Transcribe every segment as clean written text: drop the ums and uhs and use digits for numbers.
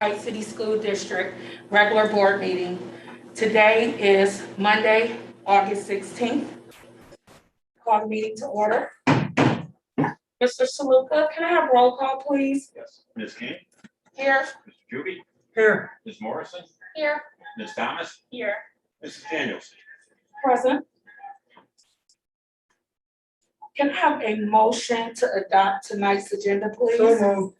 Heights City School District regular board meeting. Today is Monday, August 16th. Call the meeting to order. Mr. Saluka, can I have roll call, please? Yes. Ms. King? Here. Mr. Juby? Here. Ms. Morrison? Here. Ms. Thomas? Here. Mrs. Daniels? Present. Can I have a motion to adopt tonight's agenda, please? So moved.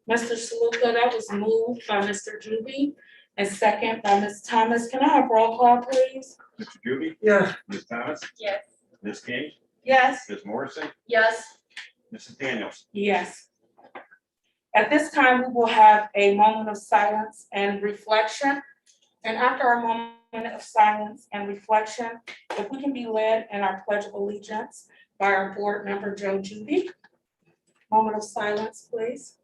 Mr. Saluka, that was moved by Mr. Juby and second by Ms. Thomas. Can I have roll call, please? Mr. Juby? Yes. Ms. Thomas? Yes. Ms. King? Yes. Ms. Morrison? Yes. Mrs. Daniels? Yes. At this time, we will have a moment of silence and reflection. And after our moment of silence and reflection, if we can be led in our Pledge of Allegiance by our board member, Joe Juby. Moment of silence, please.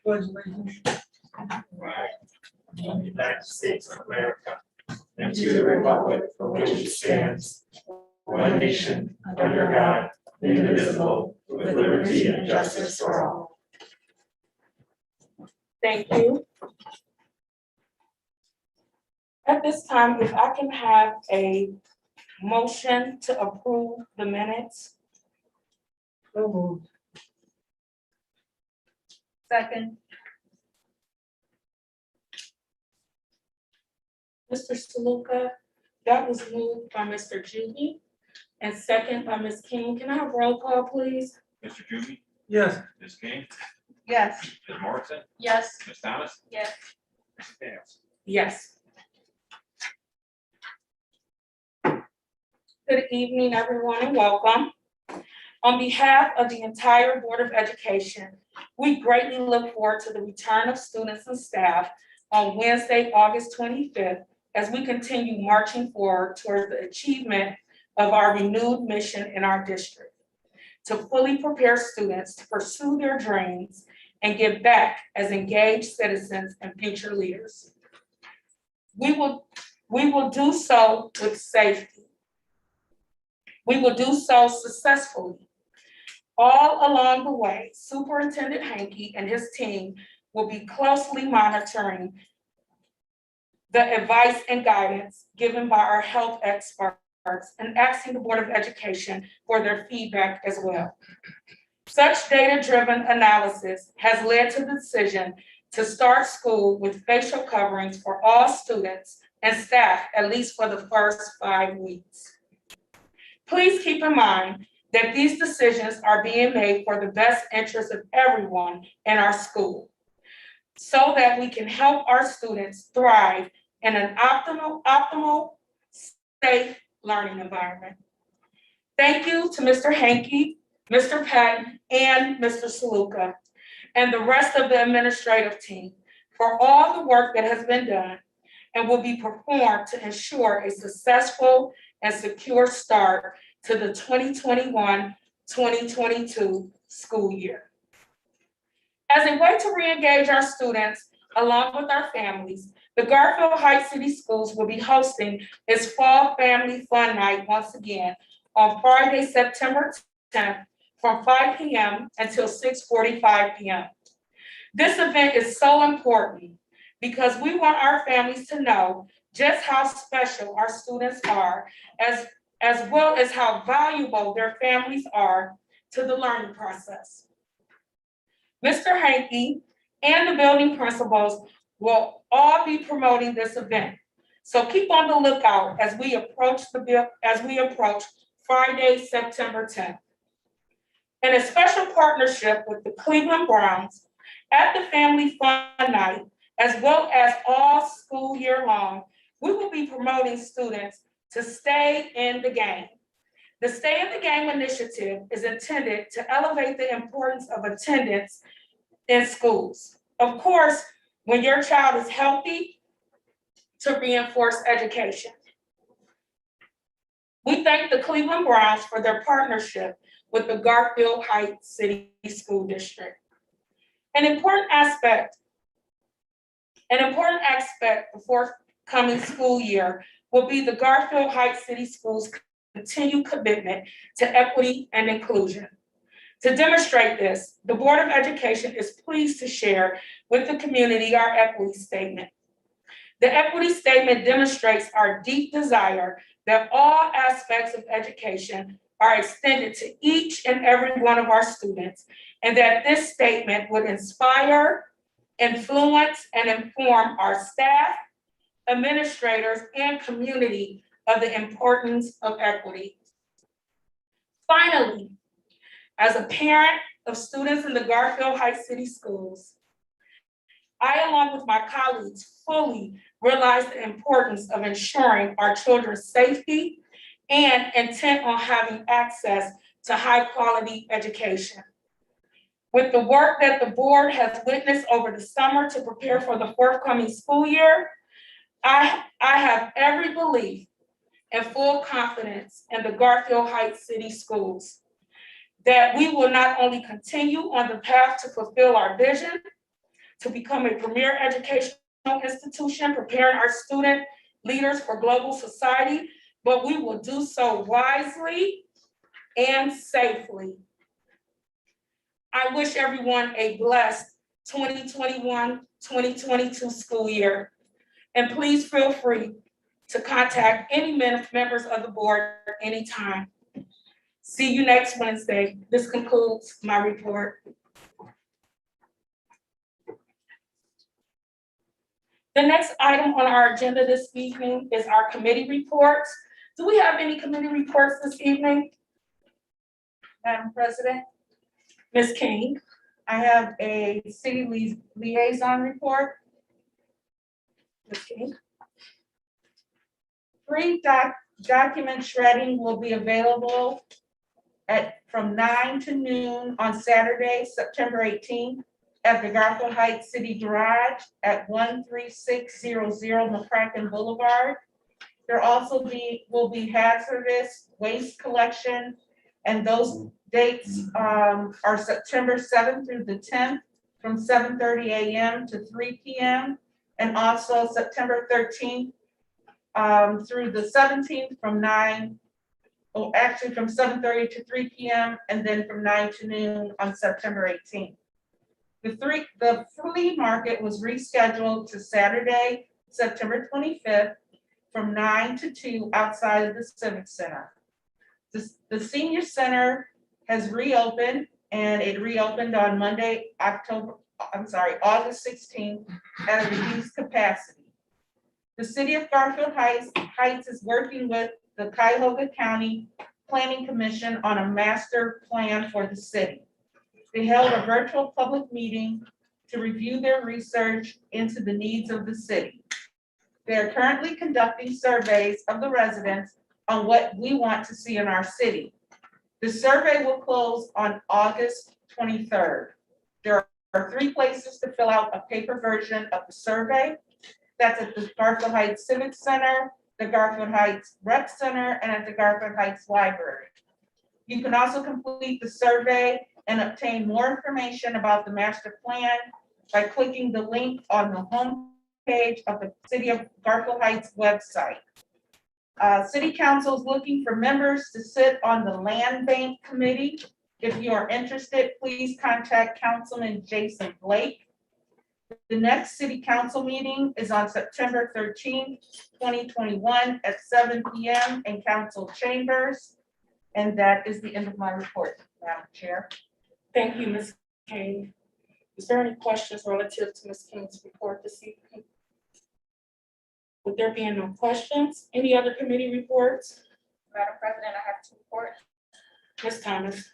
Pledge allegiance. Flag of the United States of America, and to the republic for which it stands, one nation, under God, indivisible, with liberty and justice for all. Thank you. At this time, if I can have a motion to approve the minutes. So moved. Second. Mr. Saluka, that was moved by Mr. Juby and second by Ms. King. Can I have roll call, please? Mr. Juby? Yes. Ms. King? Yes. Ms. Morrison? Yes. Ms. Thomas? Yes. Mrs. Daniels? Yes. Good evening, everyone, and welcome. On behalf of the entire Board of Education, we greatly look forward to the return of students and staff on Wednesday, August 25th, as we continue marching forward toward the achievement of our renewed mission in our district, to fully prepare students to pursue their dreams and give back as engaged citizens and future leaders. We will do so with safety. We will do so successfully. All along the way, Superintendent Hankey and his team will be closely monitoring the advice and guidance given by our health experts and asking the Board of Education for their feedback as well. Such data-driven analysis has led to the decision to start school with facial coverings for all students and staff, at least for the first 5 weeks. Please keep in mind that these decisions are being made for the best interest of everyone in our school, so that we can help our students thrive in an optimal, safe learning environment. Thank you to Mr. Hankey, Mr. Patton, and Mr. Saluka, and the rest of the administrative team for all the work that has been done and will be performed to ensure a successful and secure start to the 2021-2022 school year. As a way to re-engage our students along with our families, the Garfield Heights City Schools will be hosting its Fall Family Fun Night once again on Friday, September 10th from 5 p.m. until 6:45 p.m. This event is so important because we want our families to know just how special our students are, as well as how valuable their families are to the learning process. Mr. Hankey and the building principals will all be promoting this event. So keep on the lookout as we approach Friday, September 10th. In a special partnership with the Cleveland Browns, at the Family Fun Night, as well as all school year long, we will be promoting students to stay in the game. The Stay in the Game initiative is intended to elevate the importance of attendance in schools. Of course, when your child is healthy, to reinforce education. We thank the Cleveland Browns for their partnership with the Garfield Heights City School District. An important aspect before coming school year will be the Garfield Heights City Schools' continued commitment to equity and inclusion. To demonstrate this, the Board of Education is pleased to share with the community our equity statement. The equity statement demonstrates our deep desire that all aspects of education are extended to each and every one of our students, and that this statement would inspire, influence, and inform our staff, administrators, and community of the importance of equity. Finally, as a parent of students in the Garfield Heights City Schools, I, along with my colleagues, fully realize the importance of ensuring our children's safety and intent on having access to high-quality education. With the work that the board has witnessed over the summer to prepare for the forthcoming school year, I have every belief and full confidence in the Garfield Heights City Schools that we will not only continue on the path to fulfill our vision to become a premier educational institution, preparing our student leaders for global society, but we will do so wisely and safely. I wish everyone a blessed 2021-2022 school year. And please feel free to contact any members of the board anytime. See you next Wednesday. This concludes my report. The next item on our agenda this evening is our committee reports. Do we have any committee reports this evening? Madam President, Ms. King? I have a city liaison report. Ms. King? Free document shredding will be available from 9 to noon on Saturday, September 18th at the Garfield Heights City Garage at 13600 McCracken Boulevard. There also will be hazardous waste collection, and those dates are September 7th through the 10th from 7:30 a.m. to 3 p.m. and also September 13th through the 17th from 7:30 to 3 p.m. and then from 9 to noon on September 18th. The flea market was rescheduled to Saturday, September 25th from 9 to 2 outside of the Civic Center. The Senior Center has reopened, and it reopened on Monday, August 16th at a reduced capacity. The City of Garfield Heights is working with the Cuyahoga County Planning Commission on a master plan for the city. They held a virtual public meeting to review their research into the needs of the city. They are currently conducting surveys of the residents on what we want to see in our city. The survey will close on August 23rd. There are 3 places to fill out a paper version of the survey. That's at the Garfield Heights Civic Center, the Garfield Heights Rec Center, and at the Garfield Heights Library. You can also complete the survey and obtain more information about the master plan by clicking the link on the home page of the City of Garfield Heights website. City Council is looking for members to sit on the Land Bank Committee. If you are interested, please contact Councilman Jason Blake. The next City Council meeting is on September 13th, 2021 at 7 p.m. in Council Chambers. And that is the end of my report, Madam Chair. Thank you, Ms. King. Is there any questions relative to Ms. King's report this evening? Would there be no questions? Any other committee reports? Madam President, I have 2 reports. Ms. Thomas?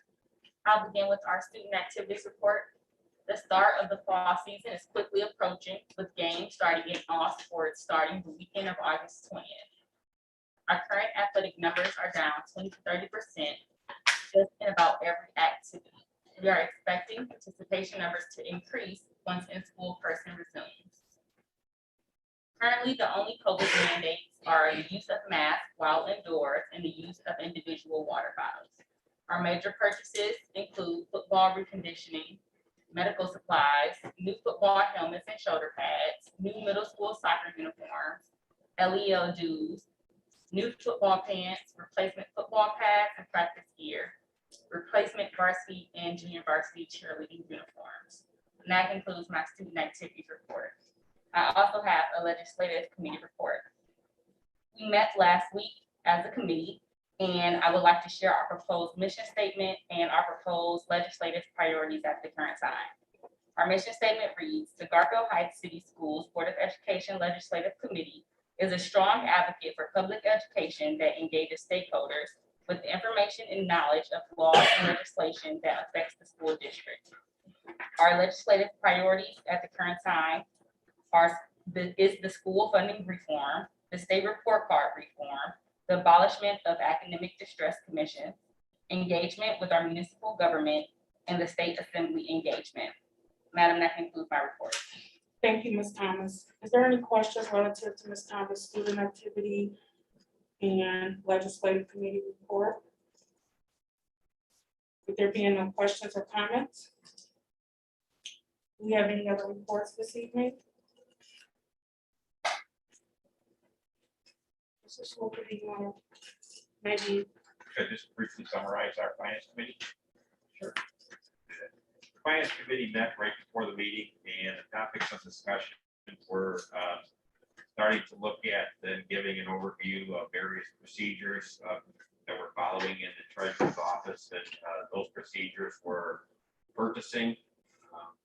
I'll begin with our student activities report. The start of the fall season is quickly approaching, with games starting in all sports starting the weekend of August 20th. Our current athletic numbers are down 20 to 30% just in about every activity. We are expecting participation numbers to increase once in-school person resumes. Currently, the only COVID mandates are the use of masks while indoors and the use of individual water bottles. Our major purchases include football reconditioning, medical supplies, new football helmets and shoulder pads, new middle school soccer uniforms, LEL dues, new football pants, replacement football pads and practice gear, replacement varsity and junior varsity cheerleading uniforms. And that concludes my student activities report. I also have a legislative committee report. We met last week as a committee, and I would like to share our proposed mission statement and our proposed legislative priorities at the current time. Our mission statement reads, the Garfield Heights City Schools Board of Education Legislative Committee is a strong advocate for public education that engages stakeholders with the information and knowledge of laws and legislation that affects the school district. Our legislative priorities at the current time is the school funding reform, the state report card reform, the abolishment of academic distress commission, engagement with our municipal government, and the state assembly engagement. Madam, that concludes my report. Thank you, Ms. Thomas. Is there any questions relative to Ms. Thomas' student activity and legislative committee report? Would there be no questions or comments? Do we have any other reports this evening? Mr. Swoper, do you want to maybe? Could I just briefly summarize our finance committee? Sure. The finance committee met right before the meeting, and the topics of discussion were starting to look at and giving an overview of various procedures that we're following in the treasurer's office. And those procedures were purchasing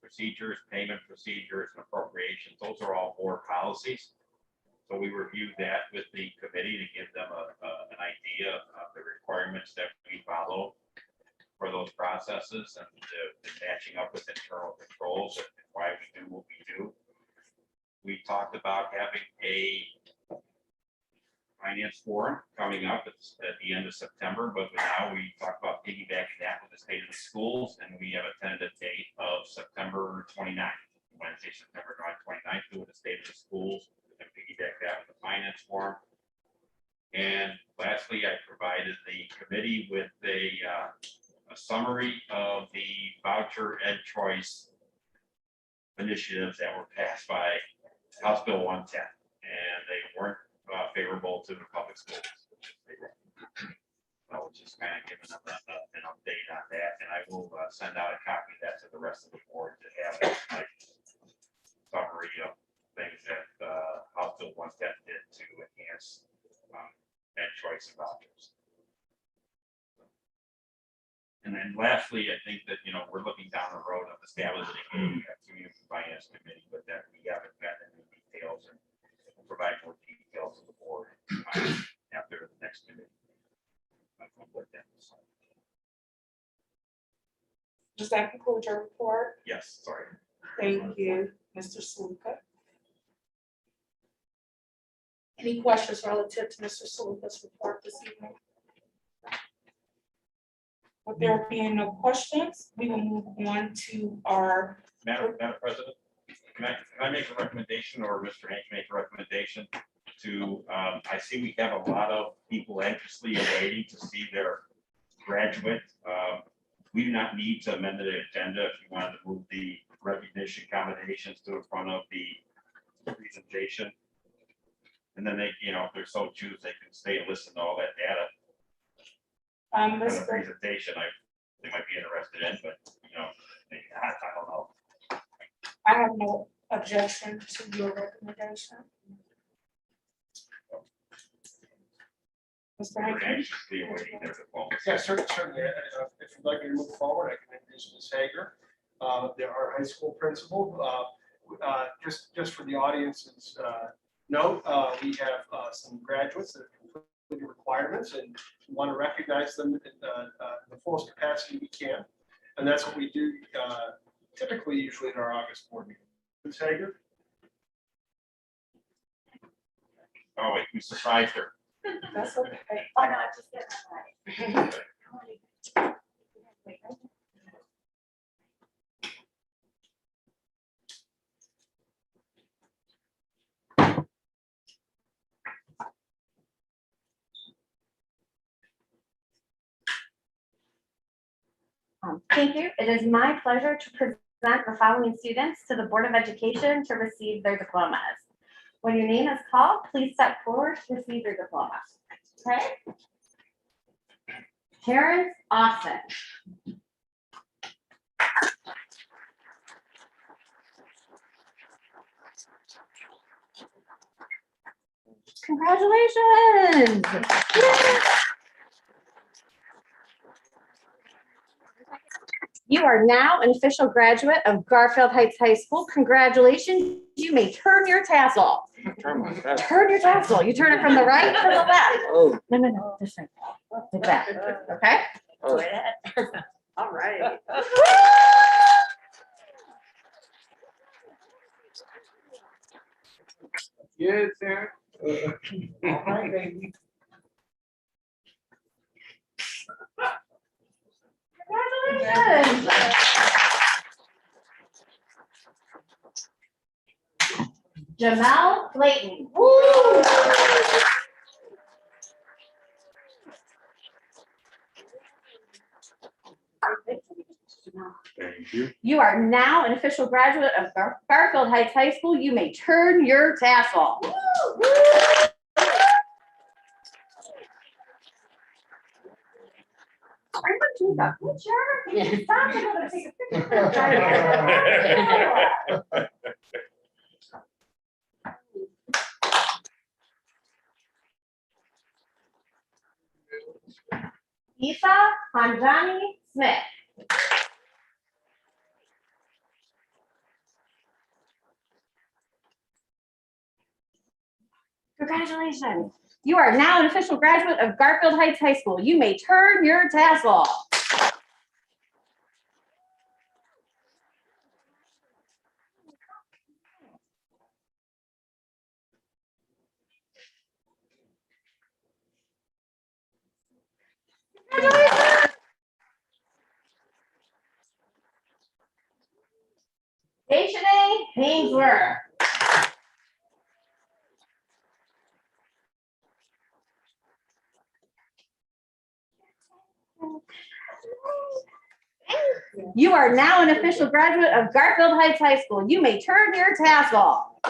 procedures, payment procedures, and appropriations. Those are all board policies. So we reviewed that with the committee to give them an idea of the requirements that we follow for those processes and the matching up with internal controls and why we do what we do. We talked about having a finance forum coming up at the end of September, but now we talk about piggybacking that with the state of the schools, and we have a tentative date of September 29th, Wednesday, September 29th, with the state of the schools, and piggyback that with the finance forum. And lastly, I provided the committee with a summary of the voucher and choice initiatives that were passed by House Bill 110, and they weren't favorable to the public schools. I was just kind of giving them an update on that, and I will send out a copy of that to the rest of the board to have a summary of things that House Bill 110 did to enhance that choice of vouchers. And then lastly, I think that, we're looking down the road of establishing a community finance committee, but that we haven't gotten any details, and we'll provide more details to the board after the next committee. Does that conclude your report? Yes, sorry. Thank you, Mr. Sluka. Any questions relative to Mr. Sluka's report this evening? With there being no questions, we will move on to our. Madam President, can I make a recommendation, or Mr. Hank make a recommendation to, I see we have a lot of people anxiously awaiting to see their graduate. We do not need to amend the agenda if you wanted to move the recognition accommodations to the front of the presentation. And then they, if they're so choose, they can stay and listen to all that data. On the presentation, they might be interested in, but maybe not, I don't know. I have no objection to your recommendation. Mr. We're Hagan? anxiously awaiting their diplomas. Yeah, certainly. If you'd like me to move forward, I can introduce Ms. Hager. They're our high school principal. Just for the audience's note, we have some graduates that have completed requirements, and we want to recognize them in the fullest capacity we can. And that's what we do typically, usually in our August board meeting. Ms. Hager? Oh, wait, we surprised her. That's okay. Oh, no, I just get that. Thank you. It is my pleasure to present the following students to the Board of Education to receive their diplomas. When your name is called, please step forward to receive your diploma. Okay? Terrence Austin. Congratulations. Yay. You are now an official graduate of Garfield Heights High School. Congratulations. You may turn your tassel. Turn your tassel. You turn it from the right to the left. Oh. No, this way. Like that. Okay? All right. Yes, sir. All right, baby. Congratulations. Jamel Clayton. Woo! Thank you. You are now an official graduate of Garfield Heights High School. You may turn your tassel. Good job. Stop. I'm gonna take a picture. Isa Hanjani Smith. Congratulations. You are now an official graduate of Garfield Heights High School. You may turn your tassel. Congratulations. Deshane Hainsworth. You are now an official graduate of Garfield Heights High School. You may turn your tassel.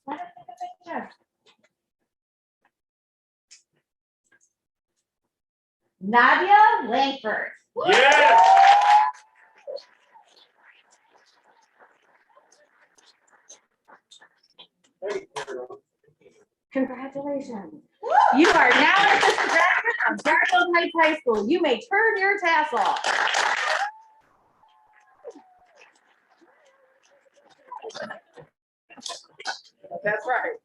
Let us take a picture. Nadia Langford. Yes. Congratulations. You are now an official graduate of Garfield Heights High School. You may turn your tassel. That's right.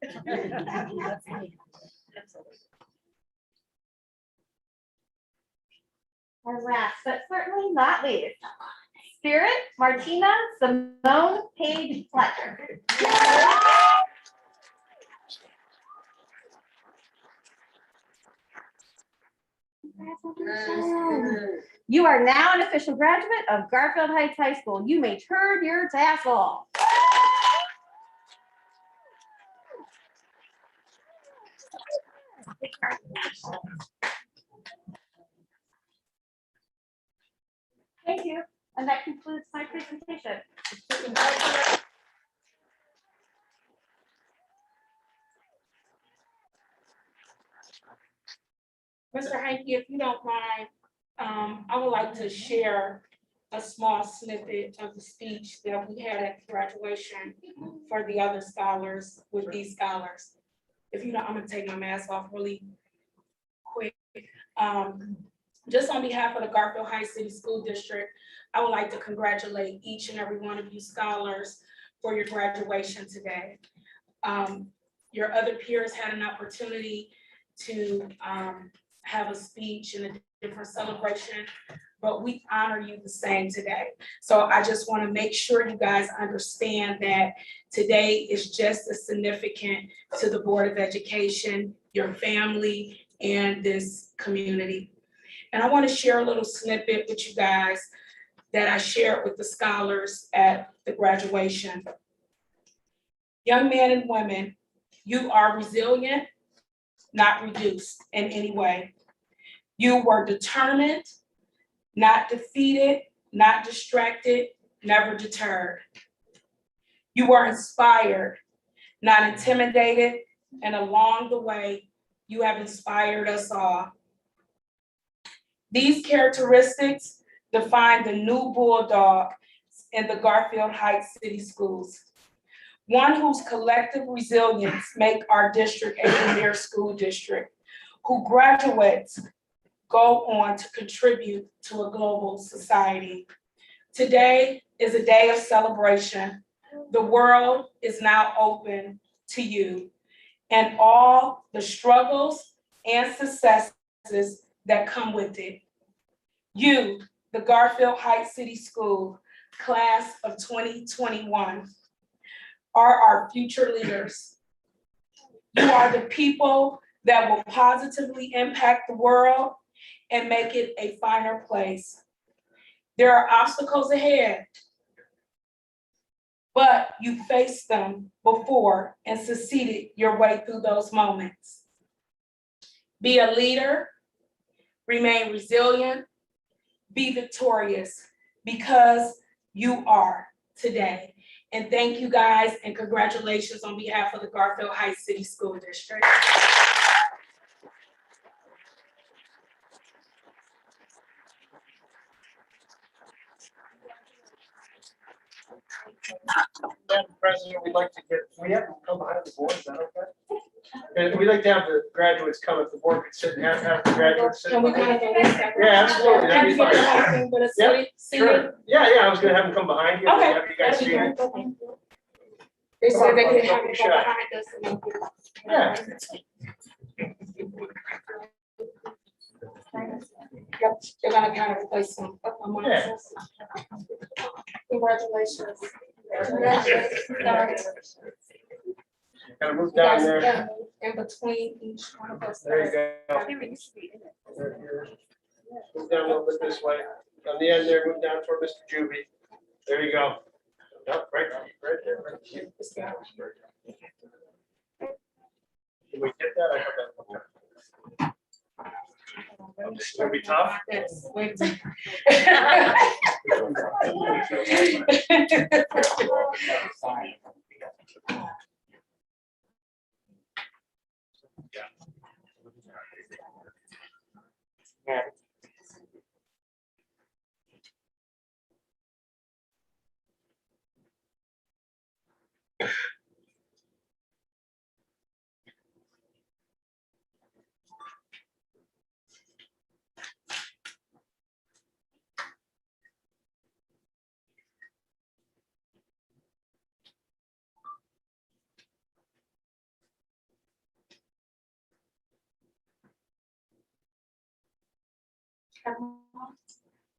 And last but certainly not least, Spirit Martina Simone Page Fletcher. Congratulations. You are now an official graduate of Garfield Heights High School. You may turn your tassel. Thank you. And that concludes my presentation. Mr. Hanky, if you don't mind, I would like to share a small snippet of the speech that we had at graduation for the other scholars with these scholars. If you don't, I'm gonna take my mask off really quick. Just on behalf of the Garfield Heights City School District, I would like to congratulate each and every one of you scholars for your graduation today. Your other peers had an opportunity to have a speech and a different celebration, but we honor you the same today. So I just want to make sure you guys understand that today is just as significant to the Board of Education, your family, and this community. And I want to share a little snippet with you guys that I shared with the scholars at the graduation. Young men and women, you are resilient, not reduced in any way. You were determined, not defeated, not distracted, never deterred. You are inspired, not intimidated, and along the way, you have inspired us all. These characteristics define the new bulldog in the Garfield Heights City Schools. One whose collective resilience make our district a premier school district, who graduates go on to contribute to a global society. Today is a day of celebration. The world is now open to you and all the struggles and successes that come with it. You, the Garfield Heights City School class of 2021, are our future leaders. You are the people that will positively impact the world and make it a finer place. There are obstacles ahead, but you faced them before and succeeded your way through those moments. Be a leader, remain resilient, be victorious, because you are today. And thank you guys, and congratulations on behalf of the Garfield Heights City School District. Madam President, we'd like to we have them come behind the board, is that okay? And we'd like to have the graduates come, if the board could sit and have the graduates sit. Can we kind of go this way? Yeah, absolutely, that'd be fine. Have you Yeah, seated? Sure, yeah, I was gonna have them come behind you, Okay. have you guys see it. They said they could Come on, have don't be it go shy. behind us and then Yeah. Yep, they're gonna kind of place them. Yeah. Congratulations. Kind of move You guys down there. gotta move in between each one of us. There you go. Right here. Move down a little bit this way. On the end there, move down toward Mr. Juby. There you go. Yep, right there. Right here. Can we get that? I have that. It's gonna be tough. Yes, wait.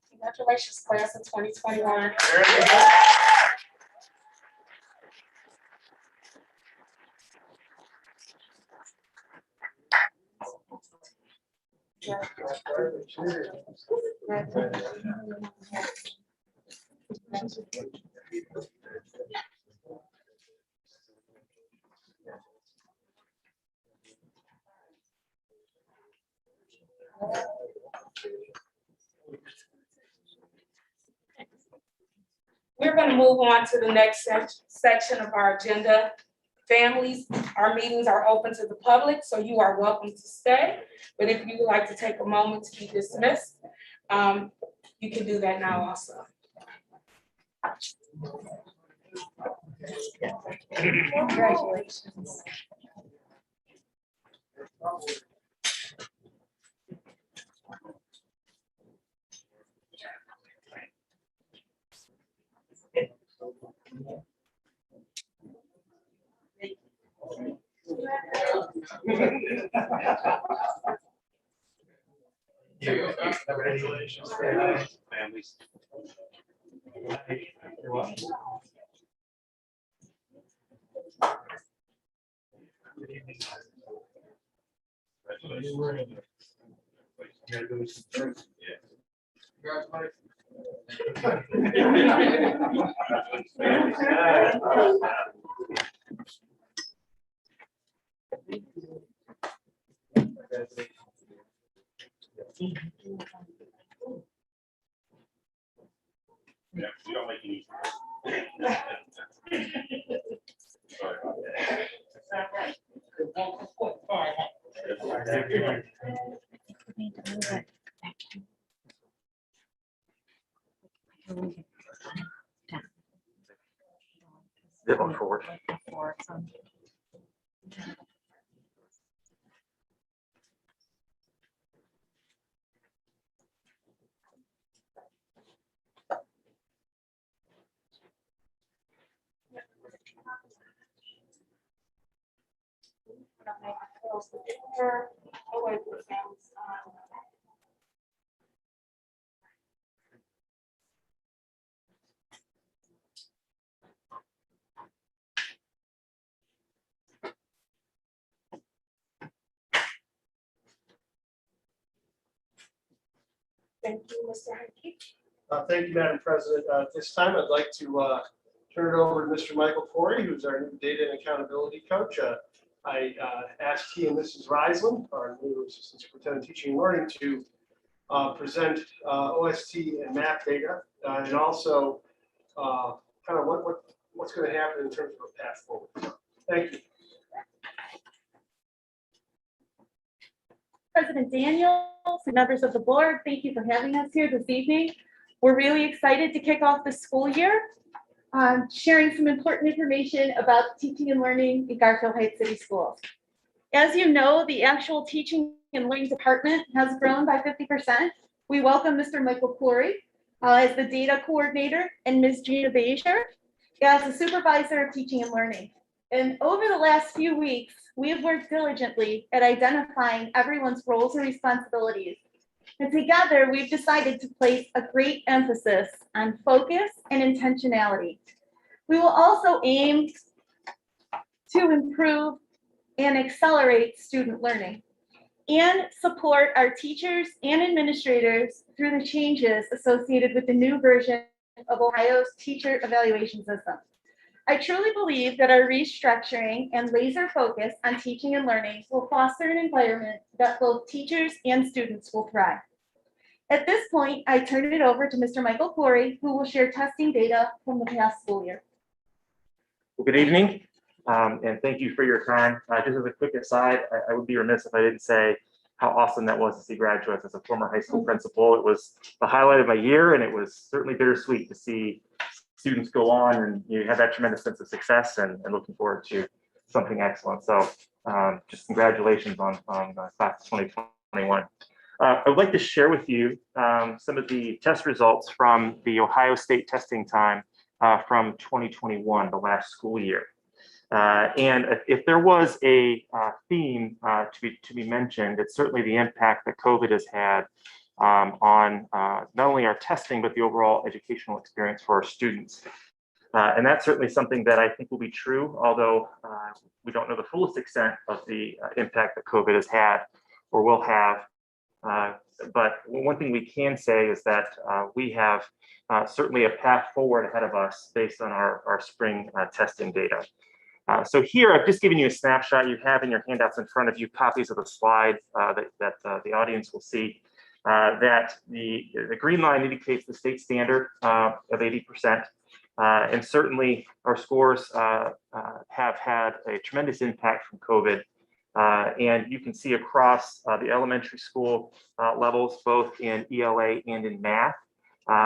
Congratulations, class of 2021. There you go. We're going to move on to the next section of our agenda. Families, our meetings are open to the public, so you are welcome to stay. But if you would like to take a moment to be dismissed, you can do that now also. Congratulations. Congratulations. Families. You're welcome. Congratulations. Yeah, you don't make it easy. Sorry about that. Zip on forward. Close the door, away from the sounds. Thank you, Mr. Hanky. Thank you, Madam President. At this time, I'd like to turn it over to Mr. Michael Corey, who's our new data and accountability coach. I asked he and Mrs. Reisland, our new Assistant Superintendent of Teaching and Learning, to present OST and math data, and also kind of what's going to happen in terms of a path forward. So, thank you. President Daniels, members of the board, thank you for having us here this evening. We're really excited to kick off the school year, sharing some important information about teaching and learning in Garfield Heights City Schools. As you know, the actual teaching and learning department has grown by 50%. We welcome Mr. Michael Corey as the data coordinator and Ms. Gina Becher as the supervisor of teaching and learning. And over the last few weeks, we have worked diligently at identifying everyone's roles and responsibilities. And together, we've decided to place a great emphasis on focus and intentionality. We will also aim to improve and accelerate student learning and support our teachers and administrators through the changes associated with the new version of Ohio's teacher evaluation system. I truly believe that our restructuring and laser focus on teaching and learning will foster an environment that both teachers and students will thrive. At this point, I turn it over to Mr. Michael Corey, who will share testing data from the past school year. Well, good evening, and thank you for your time. Just as a quick aside, I would be remiss if I didn't say how awesome that was to see graduates. As a former high school principal, it was the highlight of my year, and it was certainly bittersweet to see students go on and you have that tremendous sense of success and looking forward to something excellent. So just congratulations on class 2021. I would like to share with you some of the test results from the Ohio State testing time from 2021, the last school year. And if there was a theme to be mentioned, it's certainly the impact that COVID has had on not only our testing, but the overall educational experience for our students. And that's certainly something that I think will be true, although we don't know the fullest extent of the impact that COVID has had or will have. But one thing we can say is that we have certainly a path forward ahead of us based on our spring testing data. So here I've just given you a snapshot. You have in your handouts in front of you copies of the slides that the audience will see. That the green line indicates the state standard of 80%. And certainly our scores have had a tremendous impact from COVID. And you can see across the elementary school levels, both in ELA and in math,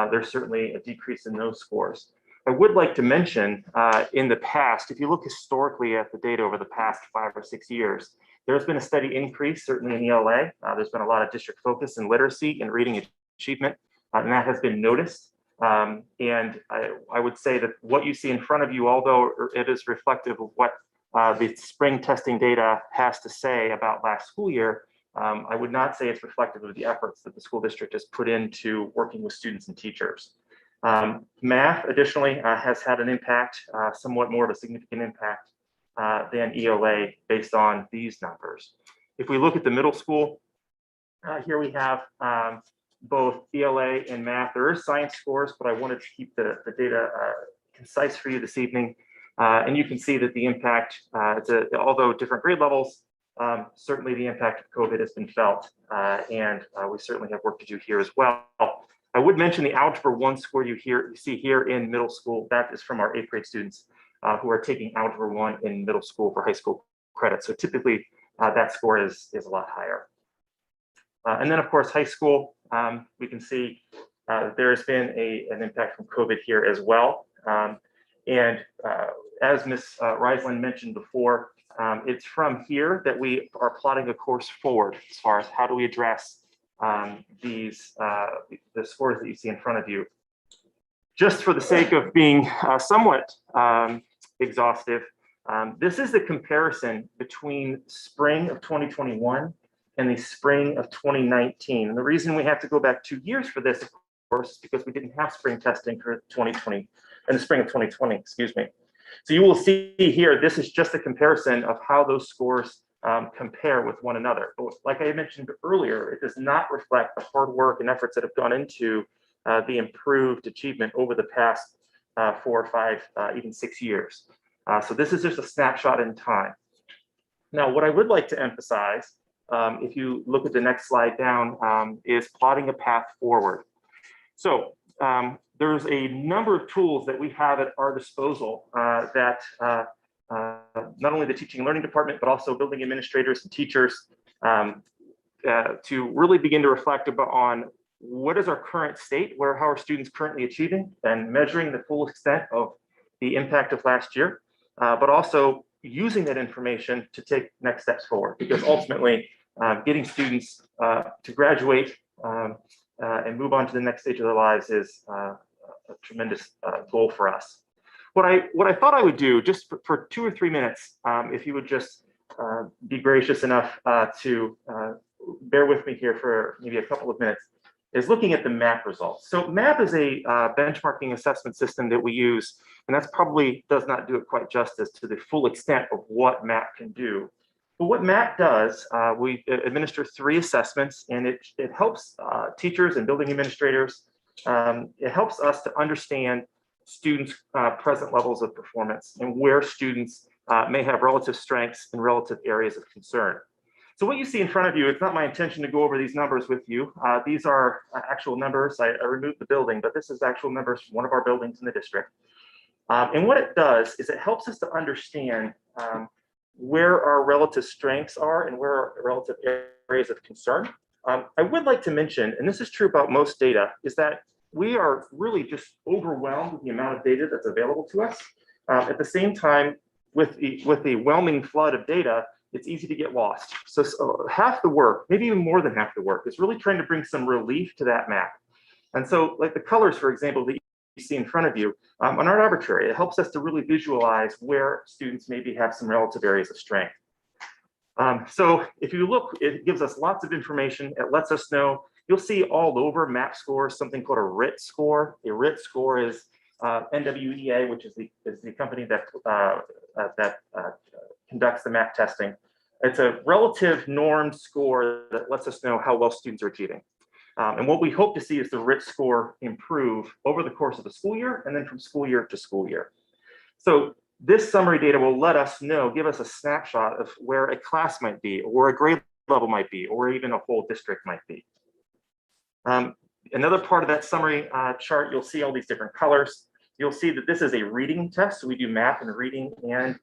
there's certainly a decrease in those scores. I would like to mention in the past, if you look historically at the data over the past 5 or 6 years, there's been a steady increase, certainly in ELA. There's been a lot of district focus in literacy and reading achievement, and that has been noticed. And I would say that what you see in front of you, although it is reflective of what the spring testing data has to say about last school year, I would not say it's reflective of the efforts that the school district has put into working with students and teachers. Math, additionally, has had an impact, somewhat more of a significant impact than ELA based on these numbers. If we look at the middle school, here we have both ELA and math. There are science scores, but I wanted to keep the data concise for you this evening. And you can see that the impact, although different grade levels, certainly the impact of COVID has been felt, and we certainly have work to do here as well. I I would mention the Algebra 1 score you see here in middle school. That is from our 8th grade students who are taking Algebra 1 in middle school for high school credit. So typically that score is a lot higher. And then of course, high school, we can see there has been an impact from COVID here as well. As Ms. Reisland mentioned before, it's from here that we are plotting a course forward as far as how do we address the scores that you see in front of you. Just for the sake of being somewhat exhaustive, this is the comparison between spring of 2021 and the spring of 2019. And the reason we have to go back 2 years for this, of course, is because we didn't have spring testing for 2020, in the spring of 2020, excuse me. So you will see here, this is just a comparison of how those scores compare with one another. But like I mentioned earlier, it does not reflect the hard work and efforts that have gone into the improved achievement over the past 4 or 5, even 6 years. So this is just a snapshot in time. Now, what I would like to emphasize, if you look at the next slide down, is plotting a path forward. So there's a number of tools that we have at our disposal that not only the teaching and learning department, but also building administrators and teachers to really begin to reflect on what is our current state, how are students currently achieving, and measuring the full extent of the impact of last year, but also using that information to take next steps forward, because ultimately getting students to graduate and move on to the next stage of their lives is a tremendous goal for us. What I thought I would do, just for 2 or 3 minutes, if you would just be gracious enough to bear with me here for maybe a couple of minutes, is looking at the MAP results. So MAP is a benchmarking assessment system that we use, and that's probably does not do it quite justice to the full extent of what MAP can do. But what MAP does, we administer 3 assessments, and it helps teachers and building administrators. It helps us to understand students' present levels of performance and where students may have relative strengths and relative areas of concern. So what you see in front of you, it's not my intention to go over these numbers with you. These are actual numbers. I removed the building, but this is actual numbers from one of our buildings in the district. And what it does is it helps us to understand where our relative strengths are and where our relative areas of concern. I would like to mention, and this is true about most data, is that we are really just overwhelmed with the amount of data that's available to us. At the same time, with the whelming flood of data, it's easy to get lost. So half the work, maybe even more than half the work, is really trying to bring some relief to that map. And so like the colors, for example, that you see in front of you are not arbitrary. It helps us to really visualize where students maybe have some relative areas of strength. So if you look, it gives us lots of information. It lets us know, you'll see all over MAP scores, something called a RIT score. A RIT score is NWEA, which is the company that conducts the MAP testing. It's a relative normed score that lets us know how well students are achieving. And what we hope to see is the RIT score improve over the course of the school year and then from school year to school year. So this summary data will let us know, give us a snapshot of where a class might be, or where a grade level might be, or even a whole district might be. Another part of that summary chart, you'll see all these different colors. You'll see that this is a reading test. So we do math and reading and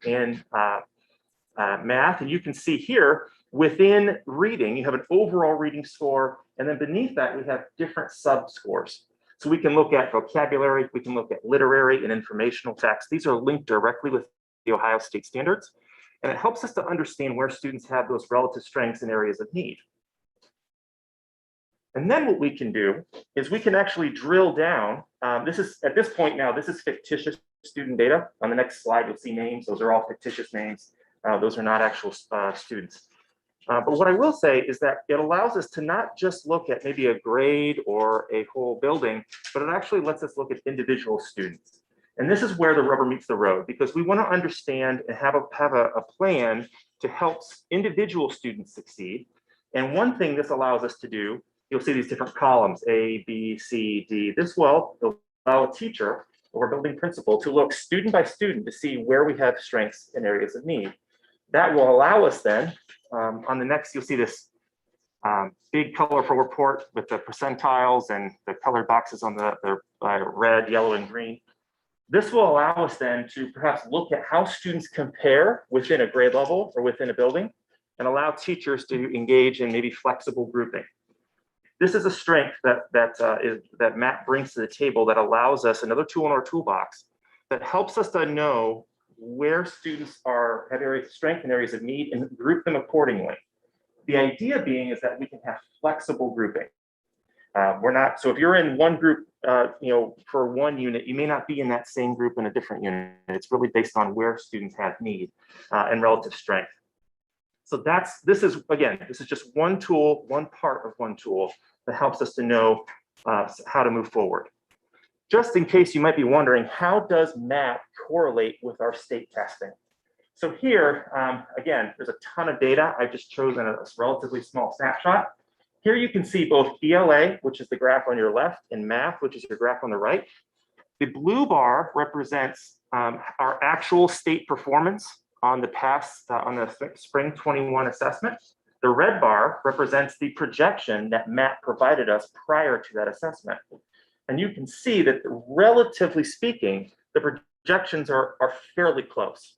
math. And you can see here within reading, you have an overall reading score. And then beneath that, we have different sub scores. So we can look at vocabulary, we can look at literary and informational text. These are linked directly with the Ohio State standards. And it helps us to understand where students have those relative strengths and areas of need. And then what we can do is we can actually drill down. This is, at this point now, this is fictitious student data. On the next slide, you'll see names. Those are all fictitious names. Those are not actual students. But what I will say is that it allows us to not just look at maybe a grade or a whole building, but it actually lets us look at individual students. And this is where the rubber meets the road, because we want to understand and have a plan to help individual students succeed. And one thing this allows us to do, you'll see these different columns, A, B, C, D. This will allow a teacher or a building principal to look student by student to see where we have strengths and areas of need. That will allow us then, on the next, you'll see this big colorful report with the percentiles and the colored boxes on the red, yellow, and green. This will allow us then to perhaps look at how students compare within a grade level or within a building and allow teachers to engage in maybe flexible grouping. This is a strength that Matt brings to the table that allows us another tool in our toolbox that helps us to know where students have areas of strength and areas of need and group them accordingly. The idea being is that we can have flexible grouping. So if you're in one group, for one unit, you may not be in that same group in a different unit. It's really based on where students have need and relative strength. So this is just one tool, one part of one tool that helps us to know how to move forward. Just in case you might be wondering, how does MAP correlate with our state testing? So here, again, there's a ton of data. I've just chosen a relatively small snapshot. Here you can see both ELA, which is the graph on your left, and math, which is your graph on the right. The blue bar represents our actual state performance on the spring 21 assessment. The red bar represents the projection that Matt provided us prior to that assessment. And you can see that relatively speaking, the projections are fairly close.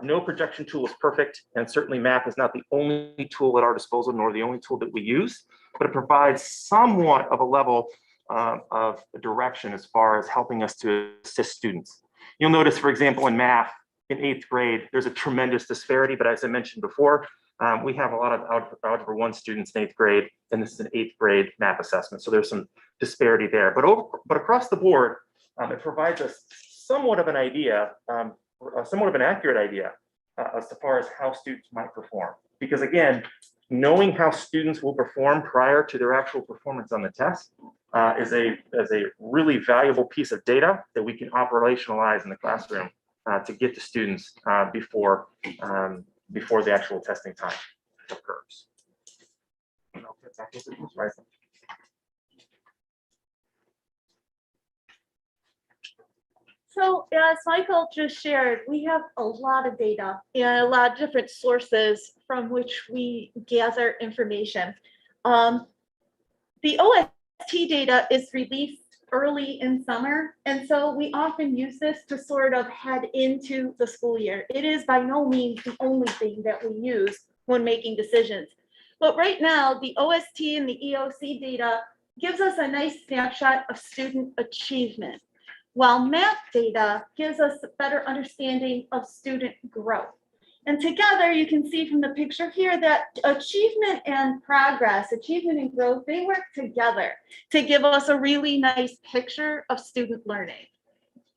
No projection tool is perfect, and certainly MAP is not the only tool at our disposal, nor the only tool that we use, but it provides somewhat of a level of direction as far as helping us to assist students. You'll notice, for example, in math, in 8th grade, there's a tremendous disparity, but as I mentioned before, we have a lot of Algebra 1 students in 8th grade, and this is an 8th grade math assessment, so there's some disparity there. But across the board, it provides us somewhat of an idea, somewhat of an accurate idea as far as how students might perform. Because again, knowing how students will perform prior to their actual performance on the test is a really valuable piece of data that we can operationalize in the classroom to get to students before the actual testing time occurs. So as Michael just shared, we have a lot of data and a lot of different sources from which we gather information. The OST data is released early in summer, and so we often use this to sort of head into the school year. It is by no means the only thing that we use when making decisions. But right now, the OST and the EOC data gives us a nice snapshot of student achievement, while MAP data gives us a better understanding of student growth. And together, you can see from the picture here that achievement and progress, achievement and growth, they work together to give us a really nice picture of student learning.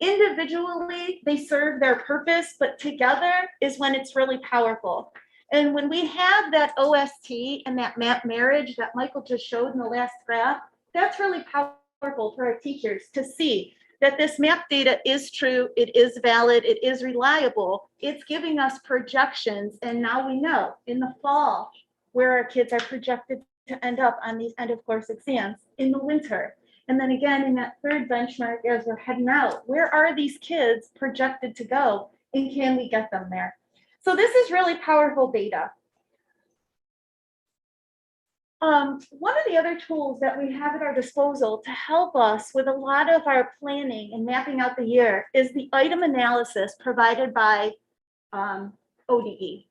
Individually, they serve their purpose, but together is when it's really powerful. And when we have that OST and that MAP marriage that Michael just showed in the last graph, that's really powerful for our teachers to see that this MAP data is true, it is valid, it is reliable, it's giving us projections, and now we know in the fall where our kids are projected to end up on these end of course exams, in the winter. And then again, in that third benchmark, as we're heading out, where are these kids projected to go, and can we get them there? So this is really powerful data. One of the other tools that we have at our disposal to help us with a lot of our planning and mapping out the year is the item analysis provided by ODE.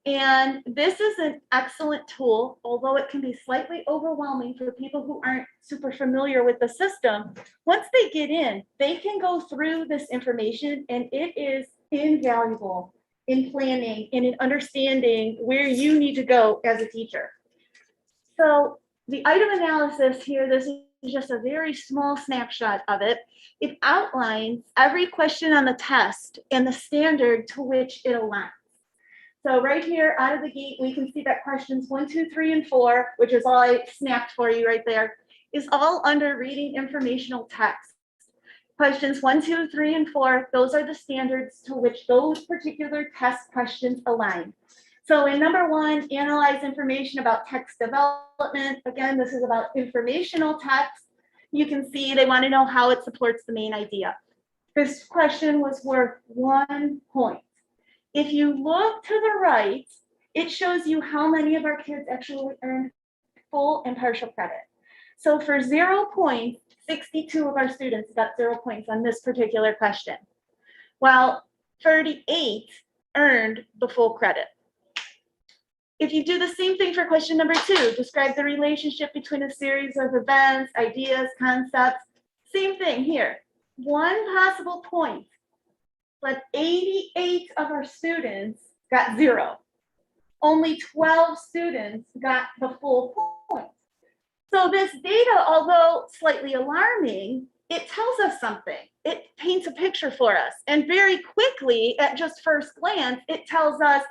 And this is an excellent tool, although it can be slightly overwhelming for people who aren't super familiar with the system. Once they get in, they can go through this information, and it is invaluable in planning and in understanding where you need to go as a teacher. So the item analysis here, this is just a very small snapshot of it. It outlines every question on the test and the standard to which it aligns. So right here out of the gate, we can see that questions 1, 2, 3, and 4, which is all I snapped for you right there, is all under reading informational text. Questions 1, 2, 3, and 4, those are the standards to which those particular test questions align. So in number 1, analyze information about text development. Again, this is about informational text. You can see they want to know how it supports the main idea. This question was worth 1 point. If you look to the right, it shows you how many of our kids actually earned full and partial credit. So for 0 points, 62 of our students got 0 points on this particular question, while 38 earned the full credit. If you do the same thing for question number 2, describe the relationship between a series of events, ideas, concepts. Same thing here. 1 possible point, but 88 of our students got 0. Only 12 students got the full point. So this data, although slightly alarming, it tells us something. It paints a picture for us. And very quickly, at just first glance, it tells us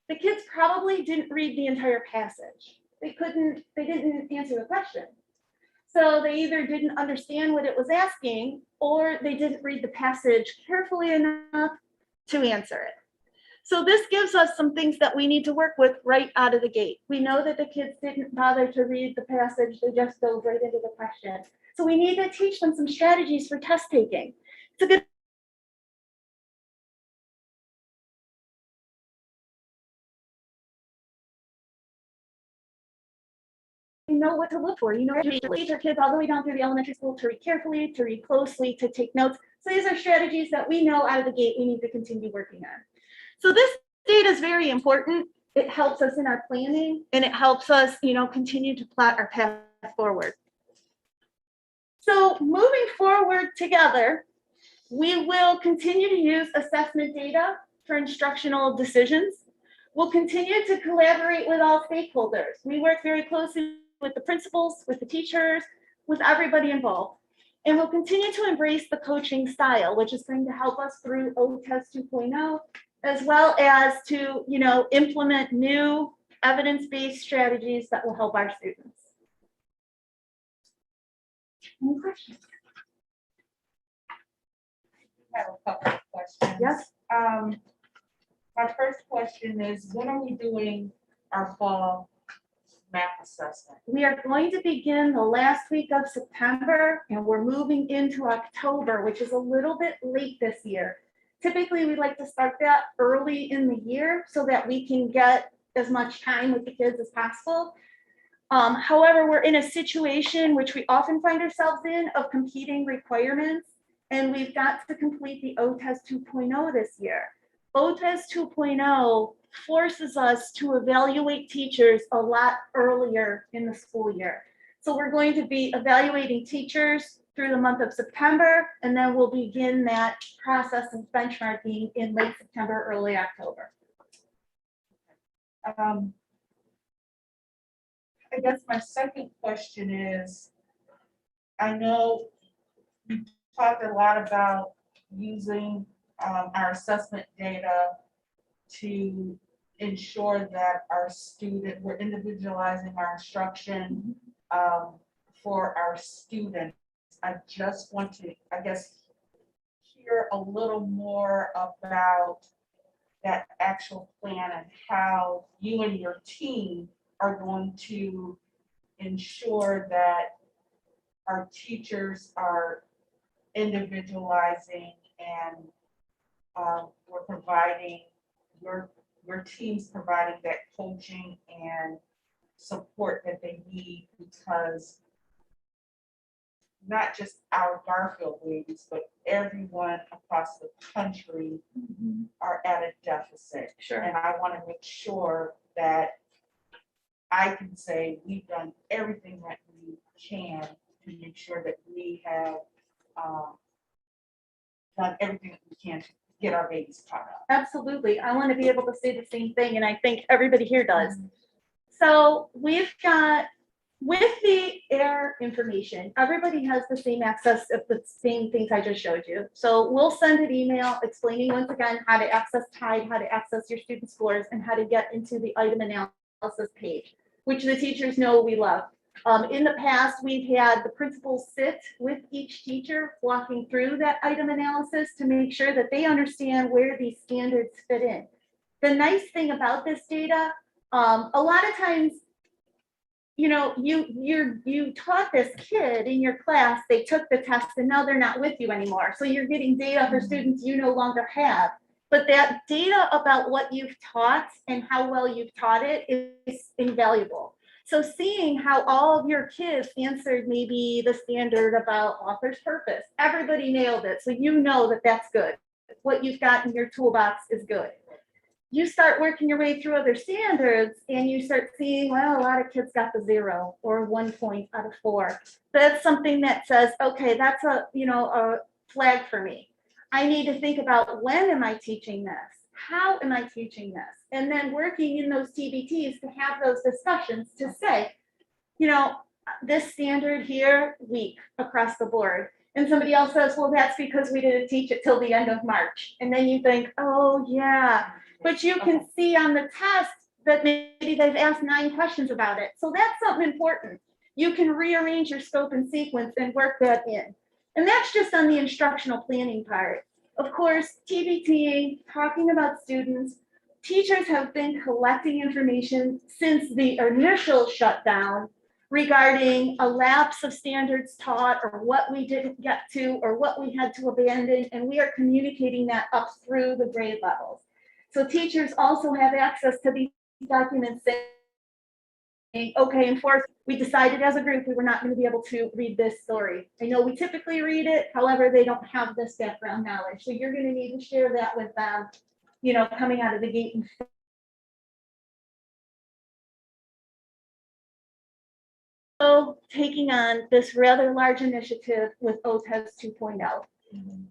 the kids probably didn't read the entire passage. They didn't answer the question. So they either didn't understand what it was asking, or they didn't read the passage carefully enough to answer it. So this gives us some things that we need to work with right out of the gate. We know that the kids didn't bother to read the passage, they just dove right into the question. So we need to teach them some strategies for test taking. It's a good you know what to look for. You know, teach our kids all the way down through the elementary school to read carefully, to read closely, to take notes. So these are strategies that we know out of the gate we need to continue working on. So this data is very important. It helps us in our planning, and it helps us, continue to plot our path forward. So moving forward together, we will continue to use assessment data for instructional decisions. We'll continue to collaborate with all stakeholders. We work very closely with the principals, with the teachers, with everybody involved. And we'll continue to embrace the coaching style, which is going to help us through OTEST 2.0, as well as to, implement new evidence-based strategies that will help our students. Any questions? I have a couple of questions. Yes. My first question is, when are we doing our fall math assessment? We are going to begin the last week of September, and we're moving into October, which is a little bit late this year. Typically, we like to start that early in the year so that we can get as much time with the kids as possible. However, we're in a situation which we often find ourselves in of competing requirements, and we've got to complete the OTEST 2.0 this year. OTEST 2.0 forces us to evaluate teachers a lot earlier in the school year. So we're going to be evaluating teachers through the month of September, and then we'll begin that process of benchmarking in late September, early October. I guess my second question is, I know we talked a lot about using our assessment data to ensure that we're individualizing our instruction for our students. I just want to, hear a little more about that actual plan and how you and your team are going to ensure that our teachers are individualizing and we're providing, your team's providing that coaching and support that they need, because not just our Garfield babies, but everyone across the country are at a deficit. Sure. And I want to make sure that I can say we've done everything that we can to make sure that we have done everything that we can to get our babies caught up. Absolutely. I want to be able to say the same thing, and I think everybody here does. So we've got, with the AIR information, everybody has the same access of the same things I just showed you. So we'll send an email explaining once again how to access TIDE, how to access your student scores, and how to get into the item analysis page, which the teachers know we love. In the past, we've had the principals sit with each teacher walking through that item analysis to make sure that they understand where these standards fit in. The nice thing about this data, a lot of times, you taught this kid in your class, they took the test and now they're not with you anymore. So you're getting data for students you no longer have. But that data about what you've taught and how well you've taught it is invaluable. So seeing how all of your kids answered maybe the standard about author's purpose, everybody nailed it. So you know that that's good. What you've got in your toolbox is good. You start working your way through other standards and you start seeing, well, a lot of kids got the 0 or 1 point out of 4. That's something that says, okay, that's a flag for me. I need to think about, when am I teaching this? How am I teaching this? And then working in those TBTs to have those discussions to say, this standard here, weak across the board. And somebody else says, well, that's because we didn't teach it till the end of March. And then you think, oh, yeah. But you can see on the test that maybe they've asked 9 questions about it. So that's something important. You can rearrange your scope and sequence and work that in. And that's just on the instructional planning part. Of course, TBTing, talking about students, teachers have been collecting information since the initial shutdown regarding a lapse of standards taught, or what we didn't get to, or what we had to abandon, and we are communicating that up through the grade levels. So teachers also have access to these documents saying, okay, in 4th, we decided as a group we were not going to be able to read this story. I know we typically read it, however, they don't have this background knowledge. So you're going to need to share that with them, coming out of the gate. So taking on this rather large initiative with OTES 2.0.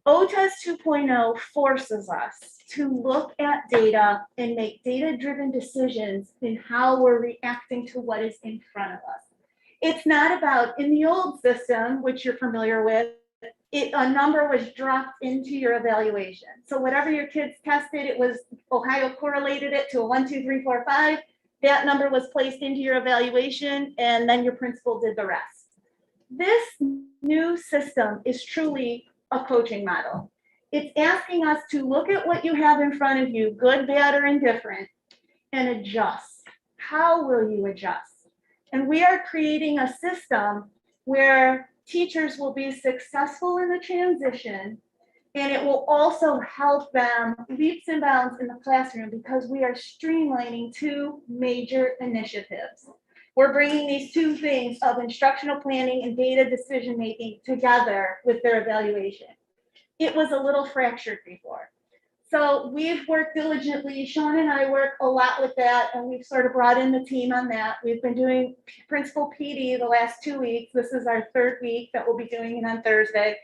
OTES 2.0 forces us to look at data and make data-driven decisions in how we're reacting to what is in front of us. It's not about, in the old system, which you're familiar with, a number was dropped into your evaluation. So whatever your kids tested, it was Ohio correlated it to a 1, 2, 3, 4, 5. That number was placed into your evaluation, and then your principal did the rest. This new system is truly a coaching model. It's asking us to look at what you have in front of you, good, bad, or indifferent, and adjust. How will you adjust? And we are creating a system where teachers will be successful in the transition, and it will also help them leaps and bounds in the classroom, because we are streamlining 2 major initiatives. We're bringing these 2 things of instructional planning and data decision-making together with their evaluation. It was a little fractured before. So we've worked diligently. Sean and I work a lot with that, and we've sort of brought in the team on that. We've been doing principal PD the last 2 weeks. This is our 3rd week that we'll be doing it on Thursday.